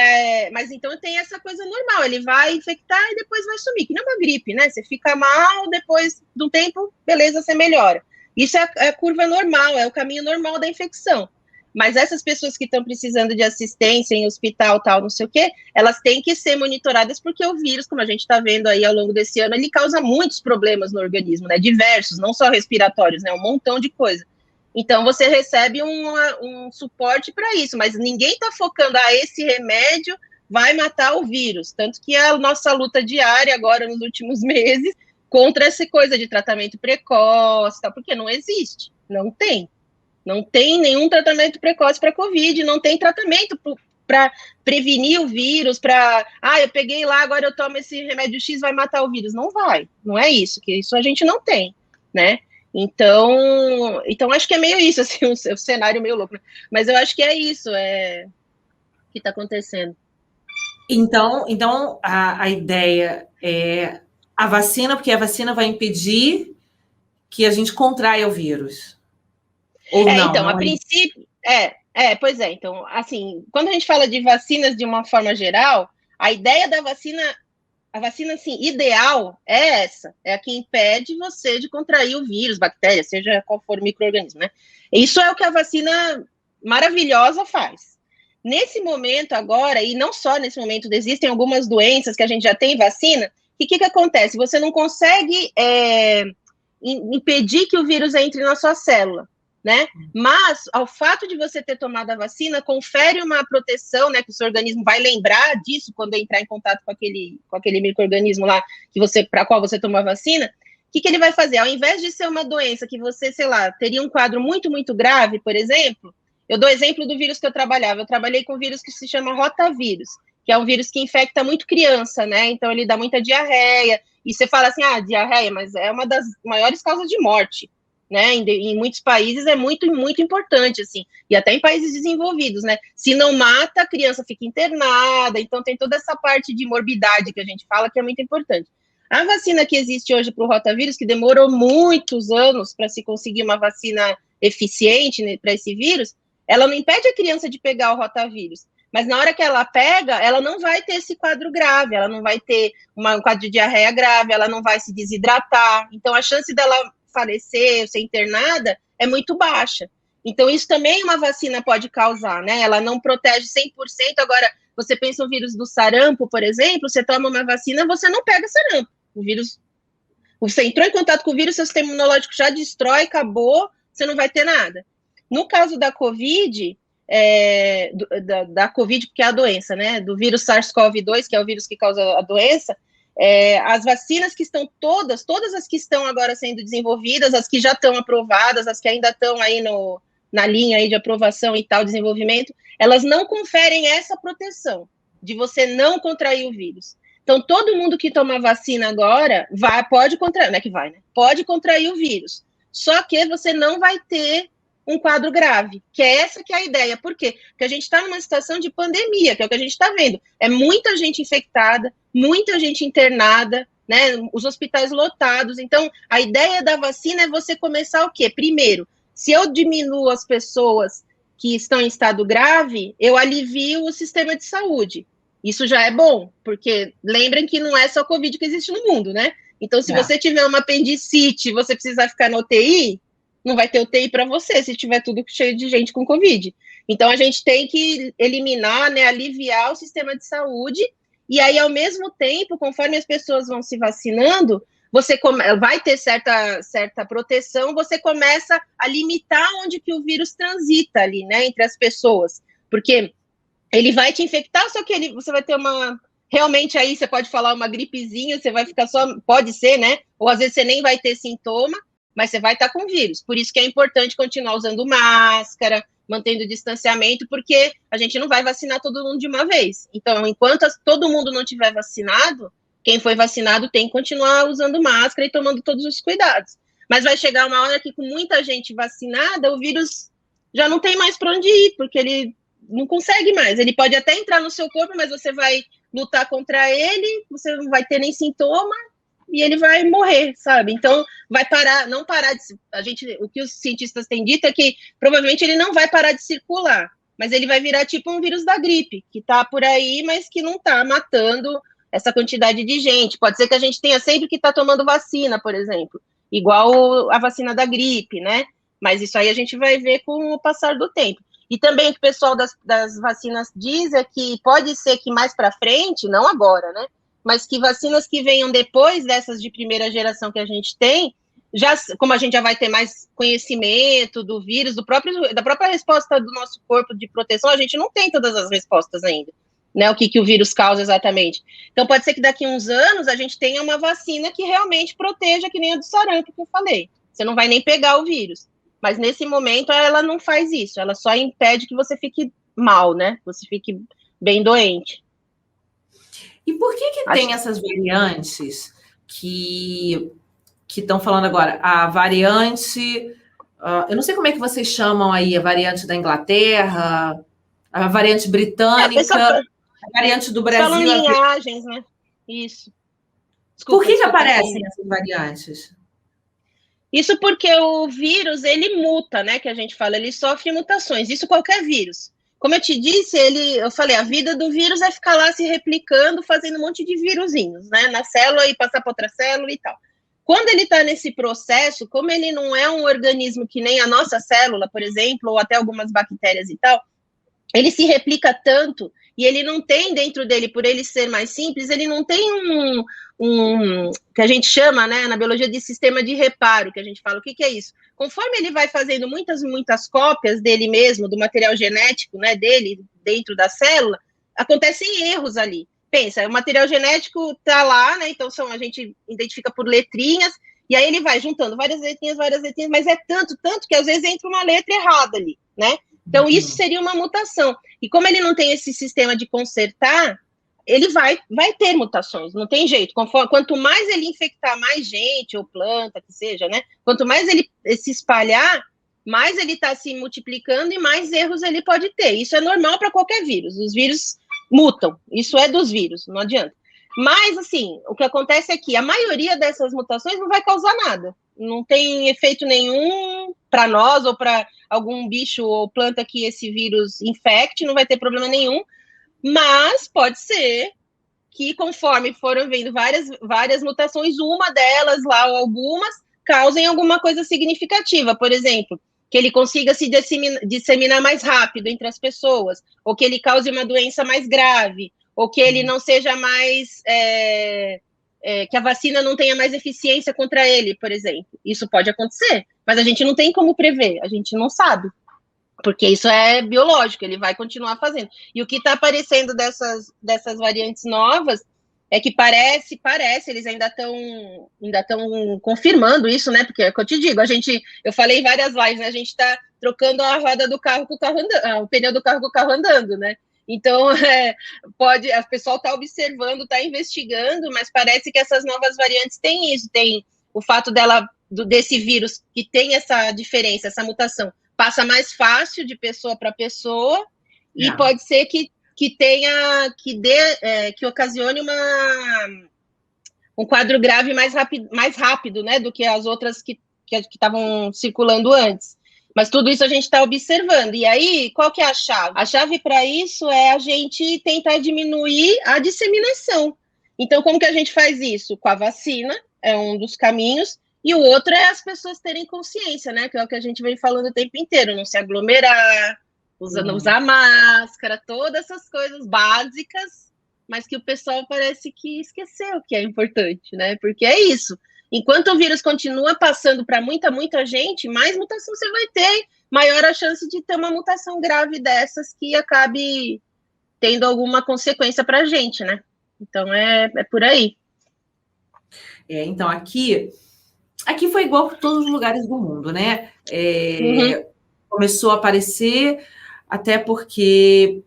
então tem essa coisa normal, ele vai infectar e depois vai sumir, que não é uma gripe, né? Você fica mal, depois de um tempo, beleza, você melhora. Isso é a curva normal, é o caminho normal da infecção. Mas essas pessoas que estão precisando de assistência em hospital, tal, não sei o quê, elas têm que ser monitoradas porque o vírus, como a gente está vendo aí ao longo desse ano, ele causa muitos problemas no organismo, né? Diversos, não só respiratórios, né? Um montão de coisa. Então, você recebe um suporte para isso, mas ninguém está focando, esse remédio vai matar o vírus. Tanto que a nossa luta diária agora, nos últimos meses, contra essa coisa de tratamento precoce, tal, porque não existe, não tem. Não tem nenhum tratamento precoce para Covid, não tem tratamento para prevenir o vírus, eu peguei lá, agora eu tomo esse remédio X, vai matar o vírus. Não vai, não é isso, que isso a gente não tem, né? Então acho que é meio isso, assim, um cenário meio louco, né? Mas eu acho que é isso, que está acontecendo. Então a ideia é a vacina, porque a vacina vai impedir que a gente contraia o vírus. Ou não? Então, Não a é? princípio, pois é. Então, assim, quando a gente fala de vacinas de uma forma geral, a ideia da vacina, a vacina, assim, ideal é essa, é a que impede você de contrair o vírus, bactéria, seja qual for o micro-organismo, né? Isso é o que a vacina maravilhosa faz. Nesse momento agora, e não só nesse momento, existem algumas doenças que a gente já tem vacina, e o que acontece? Você não consegue impedir que o vírus entre na sua célula, né? Mas, ao fato de você ter tomado a vacina, confere uma proteção, né? Que o seu organismo vai lembrar disso quando entrar em contato com aquele micro-organismo lá para qual você tomou a vacina. O que ele vai fazer? Ao invés de ser uma doença que você, sei lá, teria um quadro muito, muito grave, por exemplo, eu dou exemplo do vírus que eu trabalhava. Eu trabalhei com um vírus que se chama rotavírus, que é um vírus que infecta muito criança, né? Então ele dá muita diarreia. E você fala assim, diarreia, mas é uma das maiores causas de morte, né? Em muitos países é muito, muito importante, assim, e até em países desenvolvidos, né? Se não mata, a criança fica internada, então tem toda essa parte de morbidade que a gente fala que é muito importante. A vacina que existe hoje para o rotavírus, que demorou muitos anos para se conseguir uma vacina eficiente, né, para esse vírus, ela não impede a criança de pegar o rotavírus, mas na hora que ela pega, ela não vai ter esse quadro grave, ela não vai ter um quadro de diarreia grave, ela não vai se desidratar. Então, a chance dela falecer, ser internada, é muito baixa. Então, isso também uma vacina pode causar, né? Ela não protege 100%. Agora, você pensa no vírus do sarampo, por exemplo, você toma uma vacina, você não pega sarampo. O vírus, você entrou em contato com o vírus, seu sistema imunológico já destrói, acabou, você não vai ter nada. No caso da Covid, da Covid, porque é a doença, né? Do vírus SARS-CoV-2, que é o vírus que causa a doença, as vacinas que estão todas as que estão agora sendo desenvolvidas, as que já estão aprovadas, as que ainda estão aí na linha aí de aprovação e tal, desenvolvimento, elas não conferem essa proteção de você não contrair o vírus. Então, todo mundo que toma vacina agora pode contrair, não é que vai, né? Pode contrair o vírus. Só que você não vai ter um quadro grave, que é essa que é a ideia. Por quê? Porque a gente está numa situação de pandemia, que é o que a gente está vendo. É muita gente infectada, muita gente internada, né? Os hospitais lotados. Então, a ideia da vacina é você começar o quê? Primeiro, se eu diminuo as pessoas que estão em estado grave, eu alivio o sistema de saúde. Isso já é bom, porque lembrem que não é só Covid que existe no mundo, né? Então, se você tiver uma apendicite, você precisar ficar na UTI, não vai ter UTI para você se tiver tudo cheio de gente com Covid. Então, a gente tem que eliminar, né, aliviar o sistema de saúde, e aí, ao mesmo tempo, conforme as pessoas vão se vacinando, você vai ter certa proteção, você começa a limitar onde que o vírus transita ali, né, entre as pessoas, porque ele vai te infectar, só que você vai ter realmente aí você pode falar uma gripezinha, você vai ficar só, pode ser, né, ou às vezes você nem vai ter sintoma, mas você vai estar com vírus. Por isso que é importante continuar usando máscara, mantendo distanciamento, porque a gente não vai vacinar todo mundo de uma vez. Então, enquanto todo mundo não tiver vacinado, quem foi vacinado tem que continuar usando máscara e tomando todos os cuidados. Mas vai chegar uma hora que, com muita gente vacinada, o vírus já não tem mais para onde ir, porque ele não consegue mais. Ele pode até entrar no seu corpo, mas você vai lutar contra ele, você não vai ter nem sintoma, e ele vai morrer, sabe? Então, não parar o que os cientistas têm dito é que provavelmente ele não vai parar de circular, mas ele vai virar tipo um vírus da gripe, que tá por aí, mas que não tá matando essa quantidade de gente. Pode ser que a gente tenha sempre que tá tomando vacina, por exemplo, igual a vacina da gripe, né? Mas isso aí a gente vai ver com o passar do tempo. E também o que o pessoal das vacinas diz é que pode ser que mais para frente, não agora, né? Mas que vacinas que venham depois dessas de primeira geração que a gente tem, como a gente já vai ter mais conhecimento do vírus, da própria resposta do nosso corpo de proteção, a gente não tem todas as respostas ainda, né? O que o vírus causa exatamente. Então, pode ser que daqui a uns anos a gente tenha uma vacina que realmente proteja, que nem a do sarampo que eu falei. Você não vai nem pegar o vírus. Mas nesse momento ela não faz isso, ela só impede que você fique mal, né? Você fique bem doente. E por que tem essas variantes que que estão falando agora, a variante, eu não sei como é que vocês chamam aí, a variante da Inglaterra, a variante britânica, a variante do Brasil. Falam linhagens, né? Isso. Desculpa, por que aparecem essas variantes? Isso porque o vírus, ele muta, né? Que a gente fala, ele sofre mutações. Isso qualquer vírus. Como eu te disse, eu falei, a vida do vírus é ficar lá se replicando, fazendo um monte de vírusinhos, né? Na célula e passar para outra célula e tal. Quando ele está nesse processo, como ele não é um organismo que nem a nossa célula, por exemplo, ou até algumas bactérias e tal, ele se replica tanto e ele não tem dentro dele, por ele ser mais simples, ele não tem que a gente chama, né, na biologia de sistema de reparo, que a gente fala, o que é isso? Conforme ele vai fazendo muitas muitas cópias dele mesmo, do material genético, né, dele, dentro da célula, acontecem erros ali. Pensa, o material genético tá lá, né, então a gente identifica por letrinhas, e aí ele vai juntando várias letrinhas, mas é tanto que às vezes entra uma letra errada ali, né? Então, isso seria uma mutação. E como ele não tem esse sistema de consertar, ele vai ter mutações, não tem jeito. Quanto mais ele infectar mais gente, ou planta, que seja, né? Quanto mais ele se espalhar, mais ele está se multiplicando e mais erros ele pode ter. Isso é normal para qualquer vírus. Os vírus mutam. Isso é dos vírus, não adianta. Mas, assim, o que acontece é que a maioria dessas mutações não vai causar nada. Não tem efeito nenhum para nós ou para algum bicho ou planta que esse vírus infecte, não vai ter problema nenhum. Mas pode ser que, conforme foram vendo várias mutações, uma delas lá ou algumas causem alguma coisa significativa. Por exemplo, que ele consiga se disseminar mais rápido entre as pessoas, ou que ele cause uma doença mais grave, ou que ele não seja mais... que a vacina não tenha mais eficiência contra ele, por exemplo. Isso pode acontecer, mas a gente não tem como prever, a gente não sabe, porque isso é biológico, ele vai continuar fazendo. E o que está aparecendo dessas variantes novas é que parece, eles ainda estão confirmando isso, né? Porque é o que eu te digo, eu falei em várias lives, né? A gente está trocando a roda do carro com o carro andando, o pneu do carro com o carro andando, né? Então, o pessoal está observando, está investigando, mas parece que essas novas variantes têm isso, tem o fato desse vírus que tem essa diferença, essa mutação, passa mais fácil de pessoa para pessoa, e pode ser que ocasione um quadro grave mais rápido, né, do que as outras que estavam circulando antes. Mas tudo isso a gente está observando. E aí, qual que é a chave? A chave para isso é a gente tentar diminuir a disseminação. Então, como que a gente faz isso? Com a vacina, é um dos caminhos, e o outro é as pessoas terem consciência, né? Que é o que a gente vem falando o tempo inteiro, não se aglomerar, usar máscara, todas essas coisas básicas, mas que o pessoal parece que esqueceu que é importante, né? Porque é isso. Enquanto o vírus continua passando para muita gente, mais mutação você vai ter, maior a chance de ter uma mutação grave dessas que acabe tendo alguma consequência para a gente, né? Então, é por aí. Então, aqui foi igual para todos os lugares do mundo, né? Começou a aparecer, até porque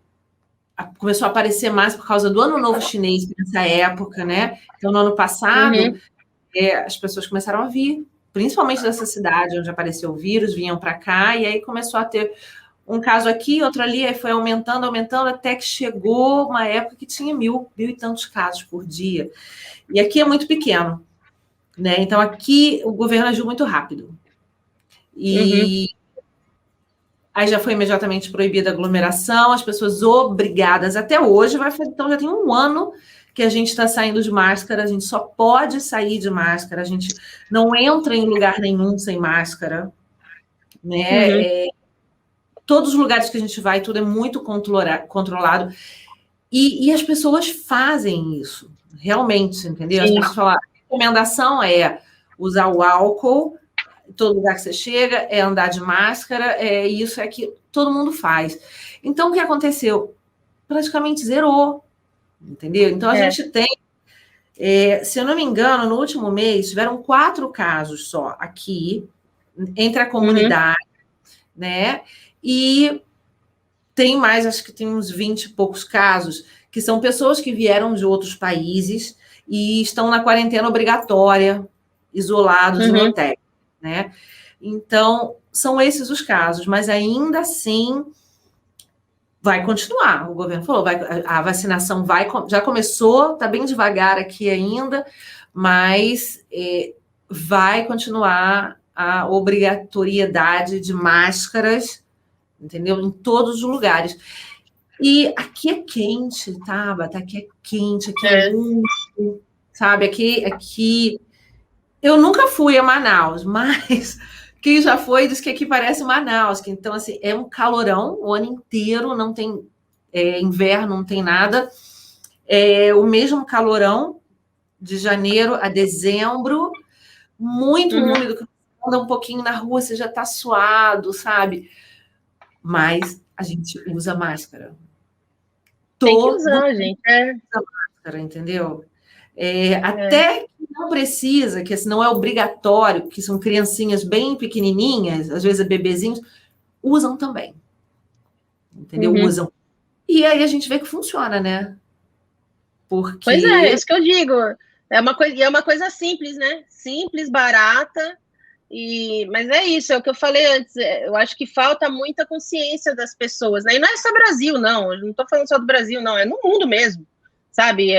começou a aparecer mais por causa do Ano Novo Chinês, nessa época, né? Então, no ano passado... as pessoas começaram a vir, principalmente dessa cidade onde apareceu o vírus, vinham para cá, e aí começou a ter um caso aqui, outro ali, aí foi aumentando, até que chegou uma época que tinha mil e tantos casos por dia. E aqui é muito pequeno, né? Então, aqui o governo agiu muito rápido. E aí já foi imediatamente proibida a aglomeração, as pessoas obrigadas, até hoje, então já tem um ano que a gente está saindo de máscara, a gente só pode sair de máscara, a gente não entra em lugar nenhum sem máscara, né? Todos os lugares que a gente vai, tudo é muito controlado, e as pessoas fazem isso, realmente, entendeu? As pessoas falam, a recomendação é usar o álcool, em todo lugar que você chega, é andar de máscara, é isso, é aquilo, todo mundo faz. Então, o que aconteceu? Praticamente zerou. Entendeu? Então, a gente tem, se eu não me engano, no último mês, tiveram 4 casos só aqui, entre a comunidade, né? E tem mais, acho que tem uns 20 e poucos casos, que são pessoas que vieram de outros países e estão na quarentena obrigatória isolados em hotéis, né? Então, são esses os casos, mas ainda assim vai continuar. O governo falou, a vacinação já começou, está bem devagar aqui ainda, mas vai continuar a obrigatoriedade de máscaras, entendeu? Em todos os lugares. E aqui é quente, Tabata, aqui é quente, aqui é úmido, sabe? Aqui... Eu nunca fui a Manaus, mas quem já foi diz que aqui parece Manaus, que então, assim, é um calorão o ano inteiro, não tem inverno, não tem nada. É o mesmo calorão de janeiro a dezembro, muito úmido, que você anda um pouquinho na rua, você já está suado, sabe? Mas a gente usa máscara. Tem que usar, gente. Usa máscara, entendeu? Até que não precisa, que assim, não é obrigatório, que são criancinhas bem pequenininhas, às vezes bebezinhos, usam também. Entendeu? Usam. E aí a gente vê que funciona, né? Porque... Pois é isso que eu digo. É uma coisa simples, né? Simples, barata. Mas é isso, é o que eu falei antes. Eu acho que falta muita consciência das pessoas, né? E não é só Brasil, não. Eu não estou falando só do Brasil, não. É no mundo mesmo, sabe?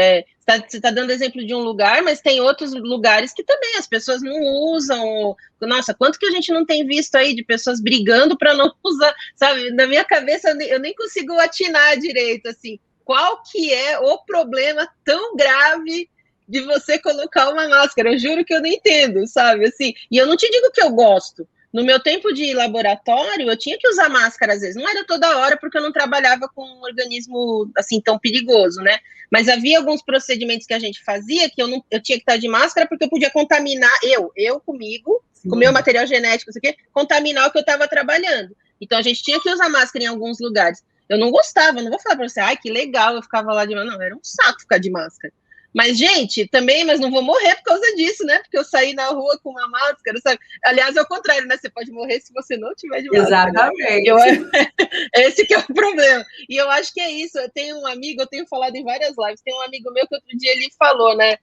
Você está dando exemplo de um lugar, mas tem outros lugares que também as pessoas não usam. Nossa, quanto que a gente não tem visto aí de pessoas brigando para não usar, sabe? Na minha cabeça eu nem consigo atinar direito, assim. Qual que é o problema tão grave de você colocar uma máscara? Eu juro que eu não entendo, sabe? Assim, e eu não te digo que eu gosto. No meu tempo de laboratório, eu tinha que usar máscara às vezes. Não era toda hora, porque eu não trabalhava com um organismo assim tão perigoso, né? Mas havia alguns procedimentos que a gente fazia que eu tinha que estar de máscara porque eu podia contaminar, eu comigo, com o meu material genético, isso aqui, contaminar o que eu estava trabalhando. Então a gente tinha que usar máscara em alguns lugares. Eu não gostava, não vou falar para você, ai, que legal, eu ficava lá de máscara. Não, era um saco ficar de máscara. Mas, gente, mas não vou morrer por causa disso, né? Porque eu saí na rua com uma máscara, sabe? Aliás, é o contrário, né? Você pode morrer se você não tiver de máscara. Exatamente. Esse que é o problema. E eu acho que é isso. Eu tenho um amigo, eu tenho falado em várias lives, tem um amigo meu que outro dia ele falou, né?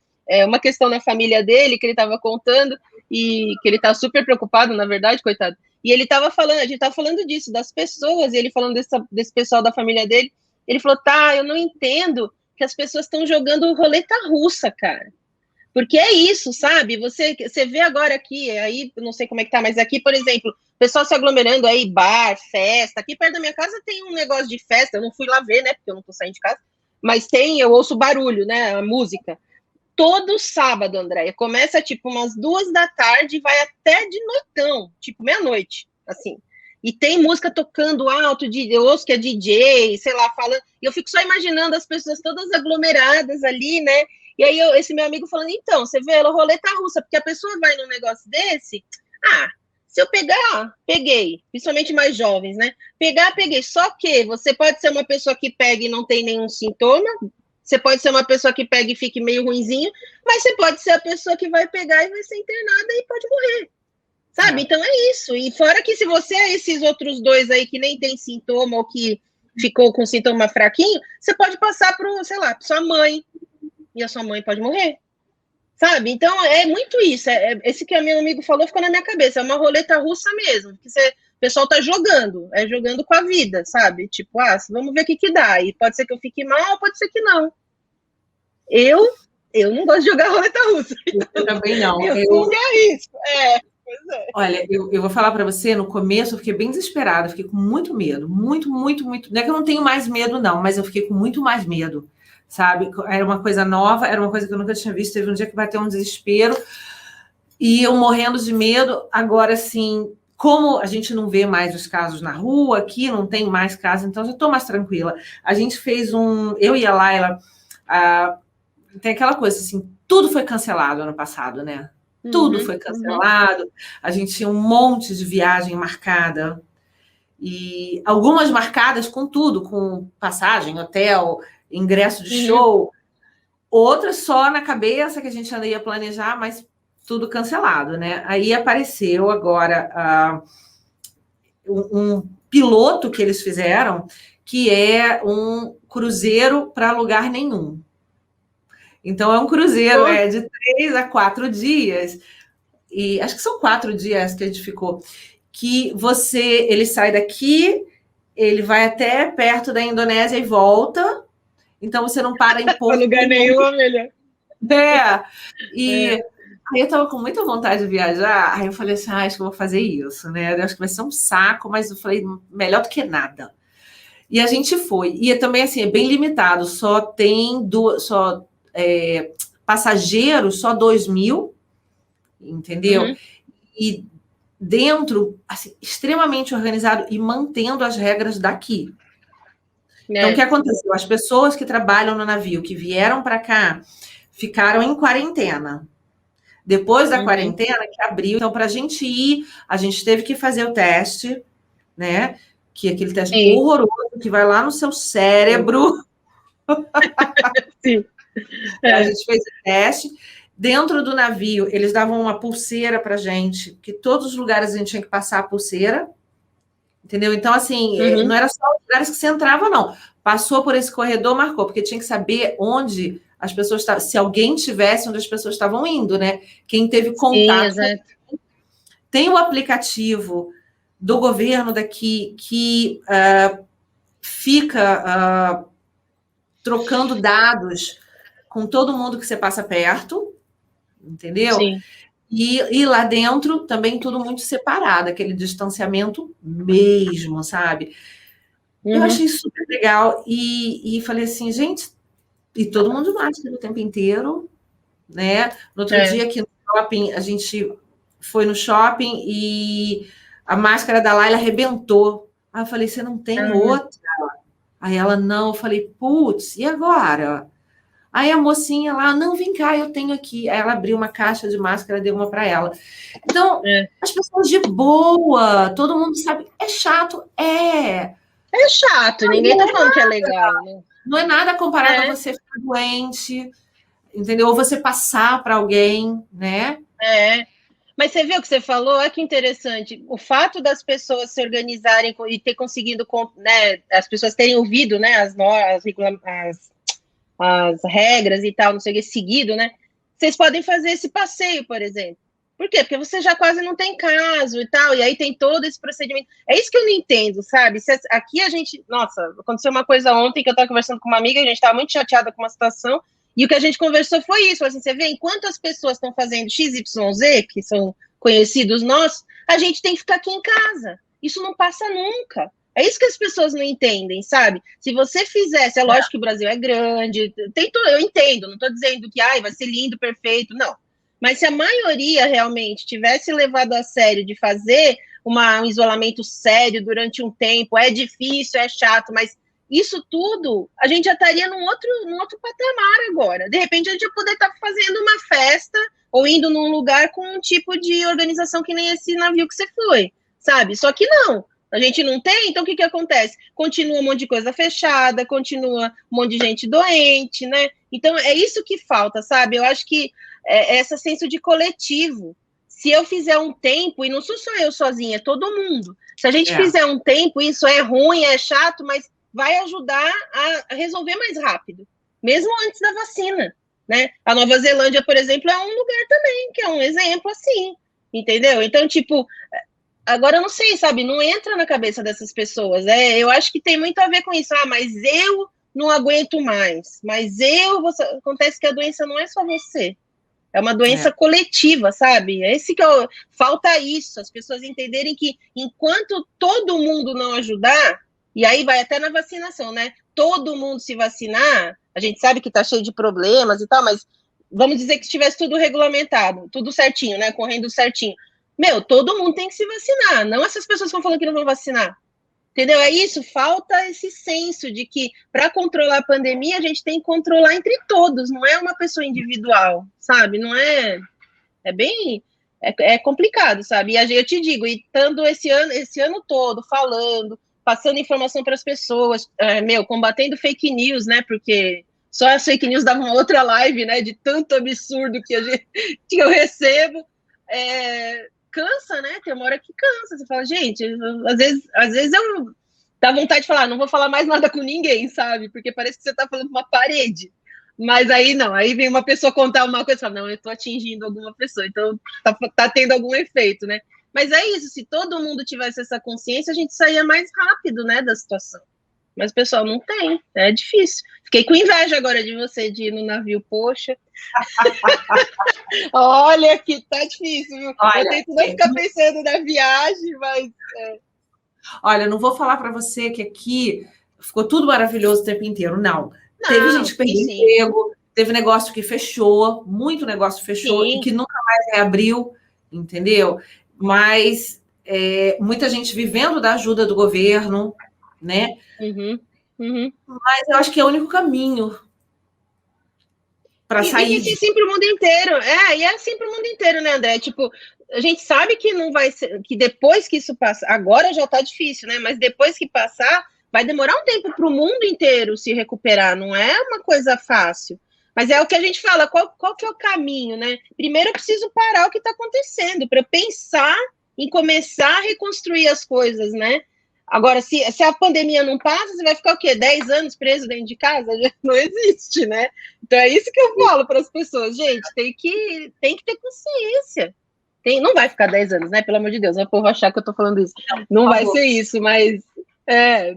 Uma questão na família dele, que ele estava contando, e que ele tá super preocupado, na verdade, coitado. E ele estava falando, a gente estava falando disso, das pessoas, e ele falando desse pessoal da família dele, ele falou, eu não entendo que as pessoas estão jogando roleta russa, cara. Porque é isso, sabe? Você vê agora aqui, aí, não sei como é que tá, mas aqui, por exemplo, o pessoal se aglomerando aí, bar, festa. Aqui perto da minha casa tem um negócio de festa, eu não fui lá ver, né? Porque eu não tô saindo de casa. Mas eu ouço barulho, né? A música. Todo sábado, Andréia, começa tipo umas 2 da tarde e vai até de noitão, tipo meia-noite, assim. E tem música tocando alto, eu ouço que é DJ, sei lá, falando. E eu fico só imaginando as pessoas todas aglomeradas ali, né? E aí esse meu amigo falando, então, você vê, ela roleta russa, porque a pessoa vai num negócio desse, se eu pegar, peguei, principalmente mais jovens, né? Peguei. Só que você pode ser uma pessoa que pega e não tem nenhum sintoma, você pode ser uma pessoa que pega e fique meio ruinzinho, mas você pode ser a pessoa que vai pegar e vai ser internada e pode morrer. Sabe? Então é isso. E fora que se você é esses outros dois aí que nem tem sintoma ou que ficou com sintoma fraquinho, você pode passar para, sei lá, para sua mãe. E a sua mãe pode morrer. Sabe? Então é muito isso. Esse que o meu amigo falou ficou na minha cabeça. É uma roleta russa mesmo. Que o pessoal tá jogando. Jogando com a vida, sabe? Tipo, vamos ver o que dá. E pode ser que eu fique mal, pode ser que não. Eu não gosto de jogar roleta russa. Então, eu também não. Eu arrisco. Olha, eu vou falar para você, no começo eu fiquei bem desesperada, fiquei com muito medo, muito. Não é que eu não tenho mais medo, não, mas eu fiquei com muito mais medo, sabe? Era uma coisa nova, era uma coisa que eu nunca tinha visto, teve um dia que bateu um desespero, e eu morrendo de medo. Agora, assim, como a gente não vê mais os casos na rua, aqui não tem mais casos, então já estou mais tranquila. A gente fez eu e a Laila, tem aquela coisa assim, tudo foi cancelado ano passado, né? Tudo foi cancelado, a gente tinha um monte de viagem marcada, e algumas marcadas com tudo, com passagem, hotel, ingresso de show, outras só na cabeça que a gente ainda ia planejar, mas tudo cancelado, né? Aí apareceu agora um piloto que eles fizeram, que é um cruzeiro para lugar nenhum. Então, é um cruzeiro de 3 a 4 dias e acho que são 4 dias que a gente ficou, que ele sai daqui, ele vai até perto da Indonésia e volta, então você não para em Para porto lugar nenhum, melhor. e aí eu tava com muita vontade de viajar, aí eu falei assim, acho que eu vou fazer isso, né? Eu acho que vai ser um saco, mas eu falei, melhor do que nada. E a gente foi. E também, assim, é bem limitado. Só tem passageiros, só 2.000, entendeu? Uhum. E dentro, assim, extremamente organizado e mantendo as regras daqui. Então, o que aconteceu? As pessoas que trabalham no navio, que vieram para cá, ficaram em quarentena. Depois da quarentena, que abriu. Então, para a gente ir, a gente teve que fazer o teste, né? Que é aquele teste horroroso que vai lá no seu cérebro. Sim. A gente fez o teste. Dentro do navio, eles davam uma pulseira para gente, que todos os lugares a gente tinha que passar a pulseira. Entendeu? Então, assim, não era só os lugares que você entrava, não. Passou por esse corredor, marcou, porque tinha que saber onde as pessoas estavam, se alguém tivesse onde as pessoas estavam indo, né? Quem teve contato. Sim, tem o aplicativo do governo daqui que fica trocando dados com todo mundo que você passa perto, entendeu? Sim. E lá dentro também tudo muito separado, aquele distanciamento mesmo, sabe? Eu achei super legal e falei assim, gente, e todo mundo de máscara o tempo inteiro, né? No outro dia aqui no shopping, a gente foi no shopping e a máscara da Laila arrebentou. Aí eu falei, você não tem outra? Aí ela, não. Eu falei, putz, e agora? Aí a mocinha lá, não, vem cá, eu tenho aqui. Aí ela abriu uma caixa de máscara, deu uma para ela. Então, as pessoas de boa, todo mundo sabe, é chato, É chato, ninguém tá falando que é legal, né? Não é nada comparado a você ficar doente, entendeu? Ou você passar para alguém, né? Mas você viu o que você falou? Olha que interessante. O fato das pessoas se organizarem e ter conseguido, né, as pessoas terem ouvido, né, as regras e tal, não sei o que, seguido, né? Vocês podem fazer esse passeio, por exemplo. Por quê? Porque você já quase não tem caso e tal, e aí tem todo esse procedimento. É isso que eu não entendo, sabe? Aqui a gente. Nossa, aconteceu uma coisa ontem que eu estava conversando com uma amiga, a gente estava muito chateada com uma situação, e o que a gente conversou foi isso. Assim, você vê, enquanto as pessoas estão fazendo XYZ, que são conhecidos nossos, a gente tem que ficar aqui em casa. Isso não passa nunca. É isso que as pessoas não entendem, sabe? Se você fizesse, é lógico que o Brasil é grande, eu entendo, não estou dizendo que vai ser lindo, perfeito, não. Mas se a maioria realmente tivesse levado a sério de fazer um isolamento sério durante um tempo, é difícil, é chato, mas isso tudo, a gente já estaria num outro patamar agora. De repente, a gente ia poder estar fazendo uma festa ou indo num lugar com um tipo de organização que nem esse navio que você foi, sabe? Só que não. A gente não tem, então o que acontece? Continua um monte de coisa fechada, continua um monte de gente doente, né? Então é isso que falta, sabe? Eu acho que é esse senso de coletivo. Se eu fizer um tempo, e não sou só eu sozinha, é todo mundo. Se a gente fizer um tempo, isso é ruim, é chato, mas vai ajudar a resolver mais rápido, mesmo antes da vacina, né? A Nova Zelândia, por exemplo, é um lugar também, que é um exemplo assim, entendeu? Então, tipo, agora eu não sei, sabe? Não entra na cabeça dessas pessoas. Eu acho que tem muito a ver com isso. Mas eu não aguento mais. Mas acontece que a doença não é só você. É uma doença coletiva, sabe? Falta isso. As pessoas entenderem que enquanto todo mundo não ajudar, e aí vai até na vacinação, né? Todo mundo se vacinar, a gente sabe que tá cheio de problemas e tal, mas vamos dizer que estivesse tudo regulamentado, tudo certinho, né? Correndo certinho. Todo mundo tem que se vacinar, não essas pessoas que estão falando que não vão vacinar. Entendeu? É isso, falta esse senso de que para controlar a pandemia a gente tem que controlar entre todos, não é uma pessoa individual, sabe? Não é. É bem. É complicado, sabe? E eu te digo, e estando esse ano todo falando, passando informação para as pessoas, combatendo fake news, né? Porque só as fake news davam uma outra live, né? De tanto absurdo que eu recebo. Cansa, né? Tem uma hora que cansa. Você fala, gente, às vezes eu dá vontade de falar, não vou falar mais nada com ninguém, sabe? Porque parece que você tá falando com uma parede. Mas aí não, aí vem uma pessoa contar uma coisa e fala, não, eu estou atingindo alguma pessoa, então tá tendo algum efeito, né? Mas é isso, se todo mundo tivesse essa consciência, a gente saía mais rápido, né, da situação. Mas o pessoal não tem, é difícil. Fiquei com inveja agora de você de ir no navio, poxa. Olha que tá difícil, viu? Olha, eu tento não ficar pensando na viagem, mas... Olha, não vou falar para você que aqui ficou tudo maravilhoso o tempo inteiro, não. Teve gente que perdeu emprego, teve negócio que fechou, muito negócio fechou e que nunca mais reabriu, entendeu? Mas muita gente vivendo da ajuda do governo, né? Mas eu acho que é o único caminho para sair. E assim, sim para o mundo inteiro. E é assim para o mundo inteiro, né, André? Tipo, a gente sabe que não vai ser, que depois que isso passar, agora já tá difícil, né? Mas depois que passar, vai demorar um tempo para o mundo inteiro se recuperar. Não é uma coisa fácil. Mas é o que a gente fala, qual que é o caminho, né? Primeiro eu preciso parar o que está acontecendo, para pensar em começar a reconstruir as coisas, né? Agora, se a pandemia não passa, você vai ficar o quê? 10 anos preso dentro de casa? Não existe, né? Então é isso que eu falo para as pessoas, gente, tem que ter consciência. Não vai ficar 10 anos, né? Pelo amor de Deus, o povo achar que eu estou falando isso. Não vai ser isso, mas...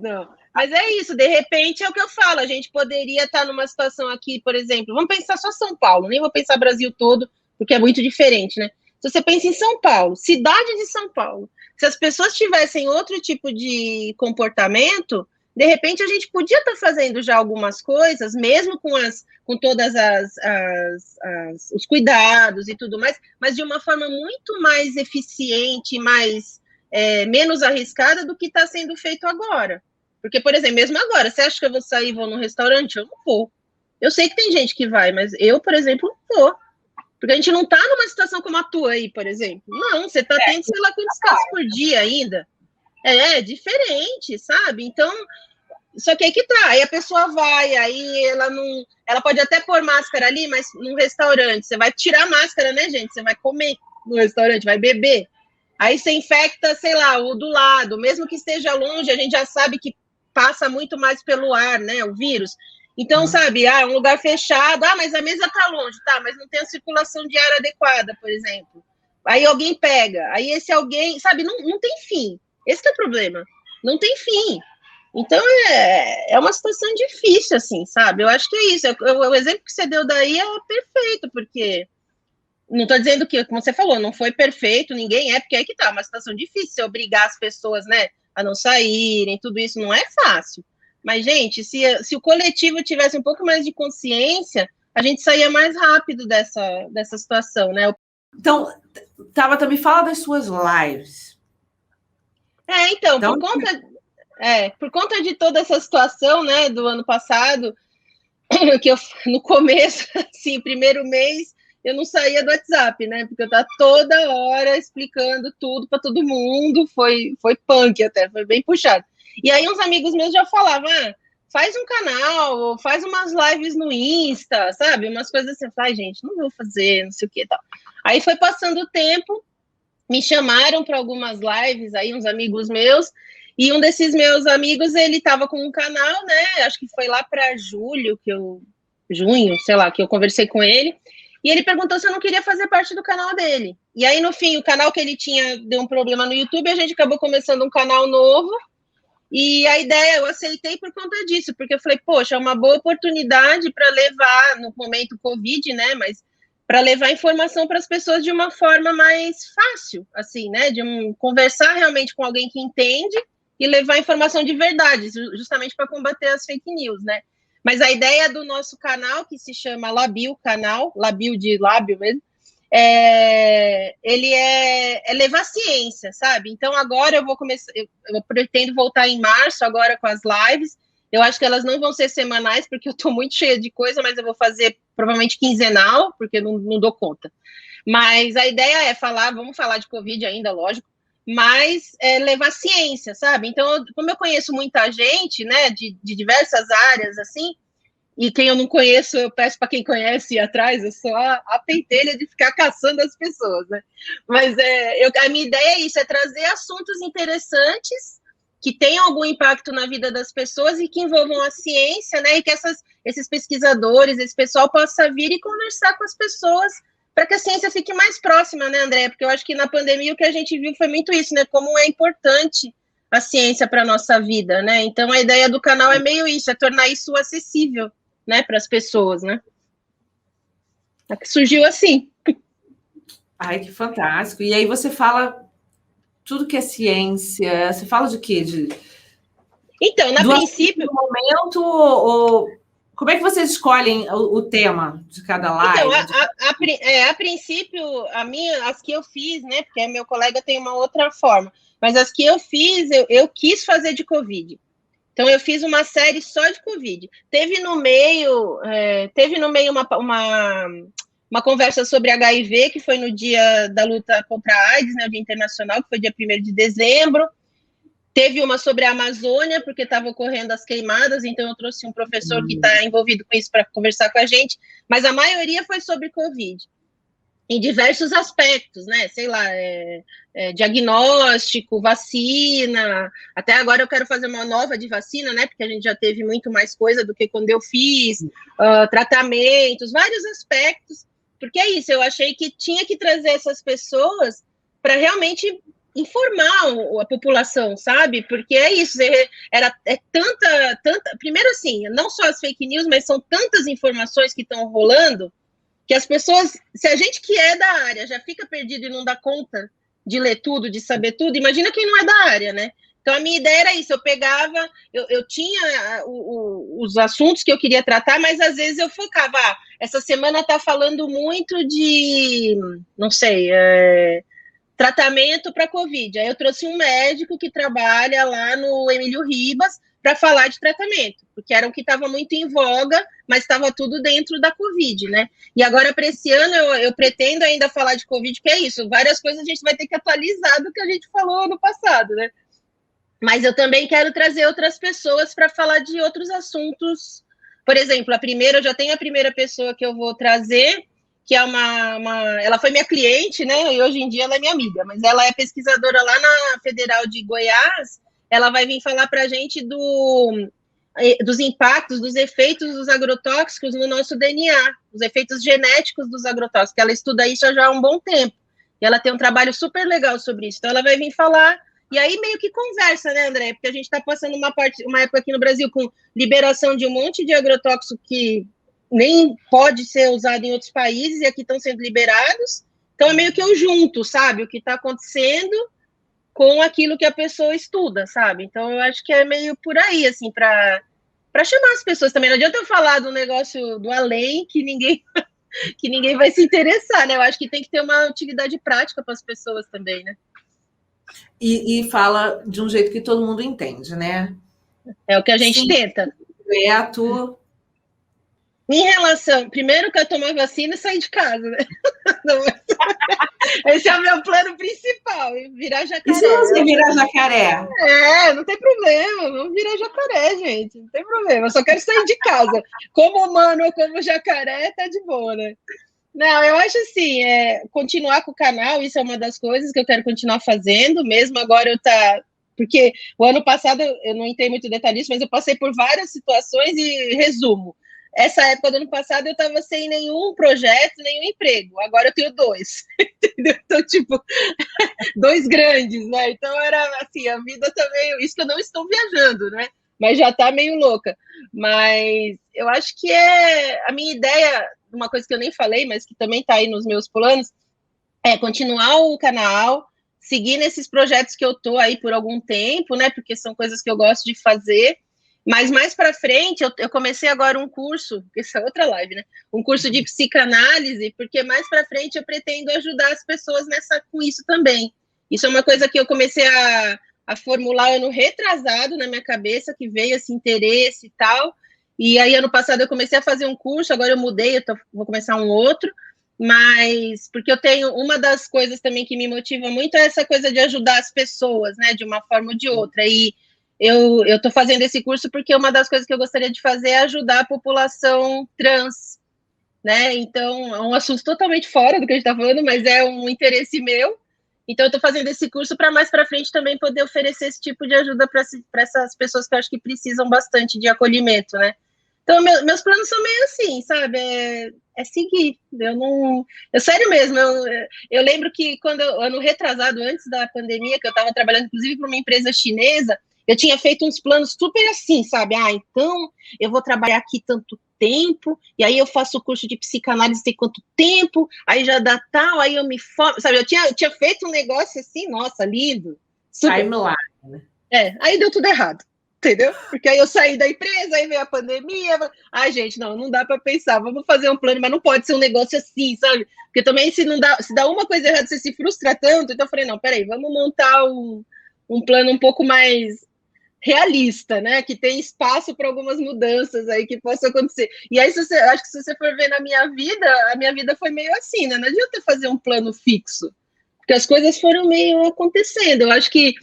não. Mas é isso, de repente é o que eu falo, a gente poderia estar numa situação aqui, por exemplo, vamos pensar só São Paulo, nem vou pensar Brasil todo, porque é muito diferente, né? Se você pensa em São Paulo, cidade de São Paulo, se as pessoas tivessem outro tipo de comportamento, de repente a gente podia estar fazendo já algumas coisas, mesmo com todas os cuidados e tudo mais, mas de uma forma muito mais eficiente, menos arriscada do que está sendo feito agora. Porque, por exemplo, mesmo agora, você acha que eu vou sair e vou num restaurante? Eu não vou. Eu sei que tem gente que vai, mas eu, por exemplo, não vou. Porque a gente não está numa situação como a tua aí, por exemplo. Não, você está tendo, sei lá, quantos casos por dia ainda. É diferente, sabe? Então, só que aí que tá. Aí a pessoa vai, aí ela pode até pôr máscara ali, mas num restaurante, você vai tirar a máscara, né, gente? Você vai comer no restaurante, vai beber. Aí você infecta, sei lá, o do lado. Mesmo que esteja longe, a gente já sabe que passa muito mais pelo ar, né, o vírus. Então, sabe, um lugar fechado, mas a mesa tá longe, tá, mas não tem a circulação de ar adequada, por exemplo. Aí alguém pega, aí esse alguém, sabe, não tem fim. Esse que é o problema, não tem fim. Então, é uma situação difícil, assim, sabe? Eu acho que é isso. O exemplo que você deu daí é perfeito, porque não estou dizendo que, como você falou, não foi perfeito, ninguém porque aí que tá, uma situação difícil, obrigar as pessoas, né, a não saírem, tudo isso não é fácil. Mas, gente, se o coletivo tivesse um pouco mais de consciência, a gente saía mais rápido dessa situação, né? Então, Tabata, me fala das suas lives. Então, por conta de toda essa situação, né, do ano passado, que no começo, assim, primeiro mês, eu não saía do WhatsApp, né? Porque eu estava toda hora explicando tudo para todo mundo, foi punk até, foi bem puxado. E aí uns amigos meus já falavam, faz um canal, faz umas lives no Insta, sabe? Umas coisas assim, gente, não vou fazer, não sei o que e tal. Aí foi passando o tempo, me chamaram para algumas lives, aí uns amigos meus, e um desses meus amigos, ele estava com um canal, né? Acho que foi lá para junho, sei lá, que eu conversei com ele. E ele perguntou se eu não queria fazer parte do canal dele. E aí, no fim, o canal que ele tinha deu um problema no YouTube, a gente acabou começando um canal novo. E a ideia eu aceitei por conta disso, porque eu falei, poxa, é uma boa oportunidade para levar, no momento Covid, né? Mas para levar informação para as pessoas de uma forma mais fácil, assim, né? Conversar realmente com alguém que entende e levar informação de verdade, justamente para combater as fake news, né? Mas a ideia do nosso canal, que se chama Labil Canal, Labil de lábio mesmo, ele é levar ciência, sabe? Então agora eu vou começar, eu pretendo voltar em março agora com as lives. Eu acho que elas não vão ser semanais, porque eu estou muito cheia de coisa, mas eu vou fazer provavelmente quinzenal, porque eu não dou conta. Mas a ideia é vamos falar de Covid ainda, lógico, mas levar ciência, sabe? Então, como eu conheço muita gente, né, de diversas áreas, assim, e quem eu não conheço, eu peço para quem conhece ir atrás, eu sou a pentelha de ficar caçando as pessoas, né? Mas a minha ideia é isso, é trazer assuntos interessantes que tenham algum impacto na vida das pessoas e que envolvam a ciência, né? E que esses pesquisadores, esse pessoal possa vir e conversar com as pessoas para que a ciência fique mais próxima, né, André? Porque eu acho que na pandemia o que a gente viu foi muito isso, né? Como é importante a ciência para a nossa vida, né? Então a ideia do canal é meio isso, é tornar isso acessível, né, para as pessoas, né? É que surgiu assim. Ai, que fantástico. E aí você fala tudo que é ciência, você fala de quê? Então, na princípio... Do momento, ou como é que vocês escolhem o tema de cada live? Então, a princípio, as que eu fiz, né, porque meu colega tem uma outra forma, mas as que eu fiz, eu quis fazer de Covid. Então, eu fiz uma série só de Covid. Teve no meio uma conversa sobre HIV, que foi no dia da luta contra a AIDS, né, o Dia Internacional, que foi dia 1º de dezembro. Teve uma sobre a Amazônia, porque estava ocorrendo as queimadas, então eu trouxe um professor que está envolvido com isso para conversar com a gente, mas a maioria foi sobre Covid, em diversos aspectos, né? Sei lá, diagnóstico, vacina. Até agora eu quero fazer uma nova de vacina, né? Porque a gente já teve muito mais coisa do que quando eu fiz, tratamentos, vários aspectos. Porque é isso, eu achei que tinha que trazer essas pessoas para realmente informar a população, sabe? Porque é isso, tanta... Primeiro assim, não só as fake news, mas são tantas informações que estão rolando que as pessoas, se a gente que é da área já fica perdido e não dá conta de ler tudo, de saber tudo, imagina quem não é da área, né? Então, a minha ideia era isso, eu tinha os assuntos que eu queria tratar, mas às vezes eu focava, essa semana tá falando muito de, não sei, tratamento para Covid. Aí eu trouxe um médico que trabalha lá no Emílio Ribas para falar de tratamento, porque era o que estava muito em voga, mas estava tudo dentro da Covid, né? E agora, para esse ano, eu pretendo ainda falar de Covid, que é isso, várias coisas a gente vai ter que atualizar do que a gente falou no passado, né? Mas eu também quero trazer outras pessoas para falar de outros assuntos. Por exemplo, eu já tenho a primeira pessoa que eu vou trazer, que é ela foi minha cliente, né? E hoje em dia ela é minha amiga, mas ela é pesquisadora lá na Federal de Goiás. Ela vai vir falar para a gente dos impactos, dos efeitos dos agrotóxicos no nosso DNA, os efeitos genéticos dos agrotóxicos, que ela estuda isso já há um bom tempo. E ela tem um trabalho super legal sobre isso. Então, ela vai vir falar, e aí meio que conversa, né, André? Porque a gente está passando uma época aqui no Brasil com liberação de um monte de agrotóxico que nem pode ser usado em outros países, e aqui estão sendo liberados. Então, é meio que eu junto, sabe? O que está acontecendo com aquilo que a pessoa estuda, sabe? Então, eu acho que é meio por aí, assim, para chamar as pessoas também. Não adianta eu falar do negócio do além que ninguém vai se interessar, né? Eu acho que tem que ter uma utilidade prática para as pessoas também, né? E fala de um jeito que todo mundo entende, né? É o que a gente tenta. Direto. Em relação, primeiro que eu tomar vacina e sair de casa, né? Esse é o meu plano principal, virar jacaré. E se você virar jacaré? Não tem problema, vamos virar jacaré, gente, não tem problema, eu só quero sair de casa. Como humano ou como jacaré, tá de boa, né? Não, eu acho assim, continuar com o canal, isso é uma das coisas que eu quero continuar fazendo, mesmo agora porque o ano passado, eu não entrei muito detalhista, mas eu passei por várias situações e resumo. Essa época do ano passado eu estava sem nenhum projeto, nenhum emprego. Agora eu tenho 2. Entendeu? Então, tipo, 2 grandes, né? Então era assim, a vida também. Isso que eu não estou viajando, né? Mas já está meio louca. Mas eu acho que a minha ideia, uma coisa que eu nem falei, mas que também está aí nos meus planos, é continuar o canal, seguir nesses projetos que eu estou aí por algum tempo, né? Porque são coisas que eu gosto de fazer. Mas mais para frente, eu comecei agora um curso, essa é outra live, né? Um curso de psicanálise, porque mais para frente eu pretendo ajudar as pessoas com isso também. Isso é uma coisa que eu comecei a formular ano retrasado na minha cabeça, que veio esse interesse e tal. E aí, ano passado, eu comecei a fazer um curso, agora eu mudei, vou começar um outro. Mas, porque eu tenho, uma das coisas também que me motiva muito é essa coisa de ajudar as pessoas, né? De uma forma ou de outra. E eu estou fazendo esse curso porque uma das coisas que eu gostaria de fazer é ajudar a população trans, né? Então, é um assunto totalmente fora do que a gente está falando, mas é um interesse meu. Então, eu estou fazendo esse curso para mais para frente também poder oferecer esse tipo de ajuda para essas pessoas que eu acho que precisam bastante de acolhimento, né? Então, meus planos são meio assim, sabe? É seguir. Sério mesmo, eu lembro que ano retrasado, antes da pandemia, que eu estava trabalhando, inclusive, para uma empresa chinesa, eu tinha feito uns planos super assim, sabe? Então eu vou trabalhar aqui tanto tempo, e aí eu faço o curso de psicanálise tem quanto tempo, aí já dá tal, aí eu me formo, sabe? Eu tinha feito um negócio assim, nossa, lindo. Super. Timeline. Aí deu tudo errado. Entendeu? Porque aí eu saí da empresa, aí veio a pandemia. Ai, gente, não dá para pensar. Vamos fazer um plano, mas não pode ser um negócio assim, sabe? Porque também se dá uma coisa errada, você se frustra tanto. Então eu falei, não, peraí, vamos montar um plano um pouco mais realista, né? Que tem espaço para algumas mudanças aí que possam acontecer. E aí, acho que se você for ver na minha vida, a minha vida foi meio assim, né? Não adianta fazer um plano fixo, porque as coisas foram meio acontecendo. Eu acho que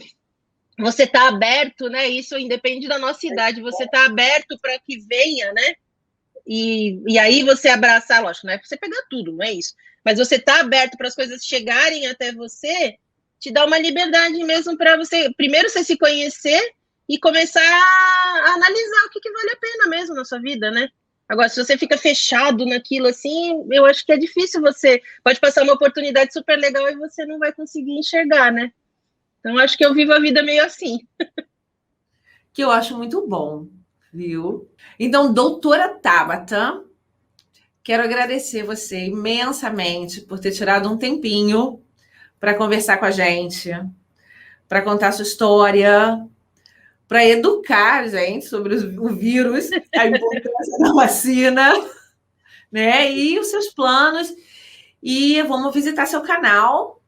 você está aberto, né? Isso independe da nossa idade, você está aberto para que venha, né? E aí você abraçar, lógico, não é para você pegar tudo, não é isso. Mas você está aberto para as coisas chegarem até você, te dá uma liberdade mesmo para você, primeiro você se conhecer e começar a analisar o que vale a pena mesmo na sua vida, né? Agora, se você fica fechado naquilo assim, eu acho que é difícil você. Pode passar uma oportunidade super legal e você não vai conseguir enxergar, né? Então, acho que eu vivo a vida meio assim. Que eu acho muito bom, viu? Então, doutora Tabata, quero agradecer você imensamente por ter tirado um tempinho para conversar com a gente, para contar a sua história, para educar a gente sobre o vírus, a importância da vacina, né? E os seus planos. E vamos visitar seu canal,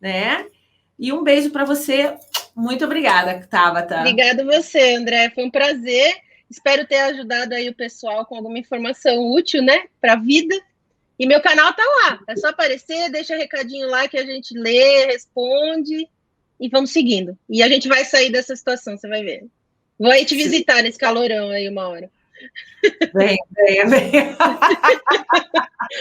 né? E um beijo para você. Muito obrigada, Tabata. Obrigada a você, André. Foi um prazer. Espero ter ajudado aí o pessoal com alguma informação útil, né, para a vida. E meu canal tá lá. É só aparecer, deixa recadinho lá que a gente lê, responde e vamos seguindo. E a gente vai sair dessa situação, você vai ver. Vou aí te visitar nesse calorão aí uma hora. Vem.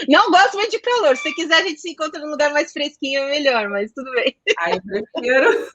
Não gosto muito de calor. Se quiser, a gente se encontra num lugar mais fresquinho, é melhor, mas tudo bem. Ai, eu prefiro.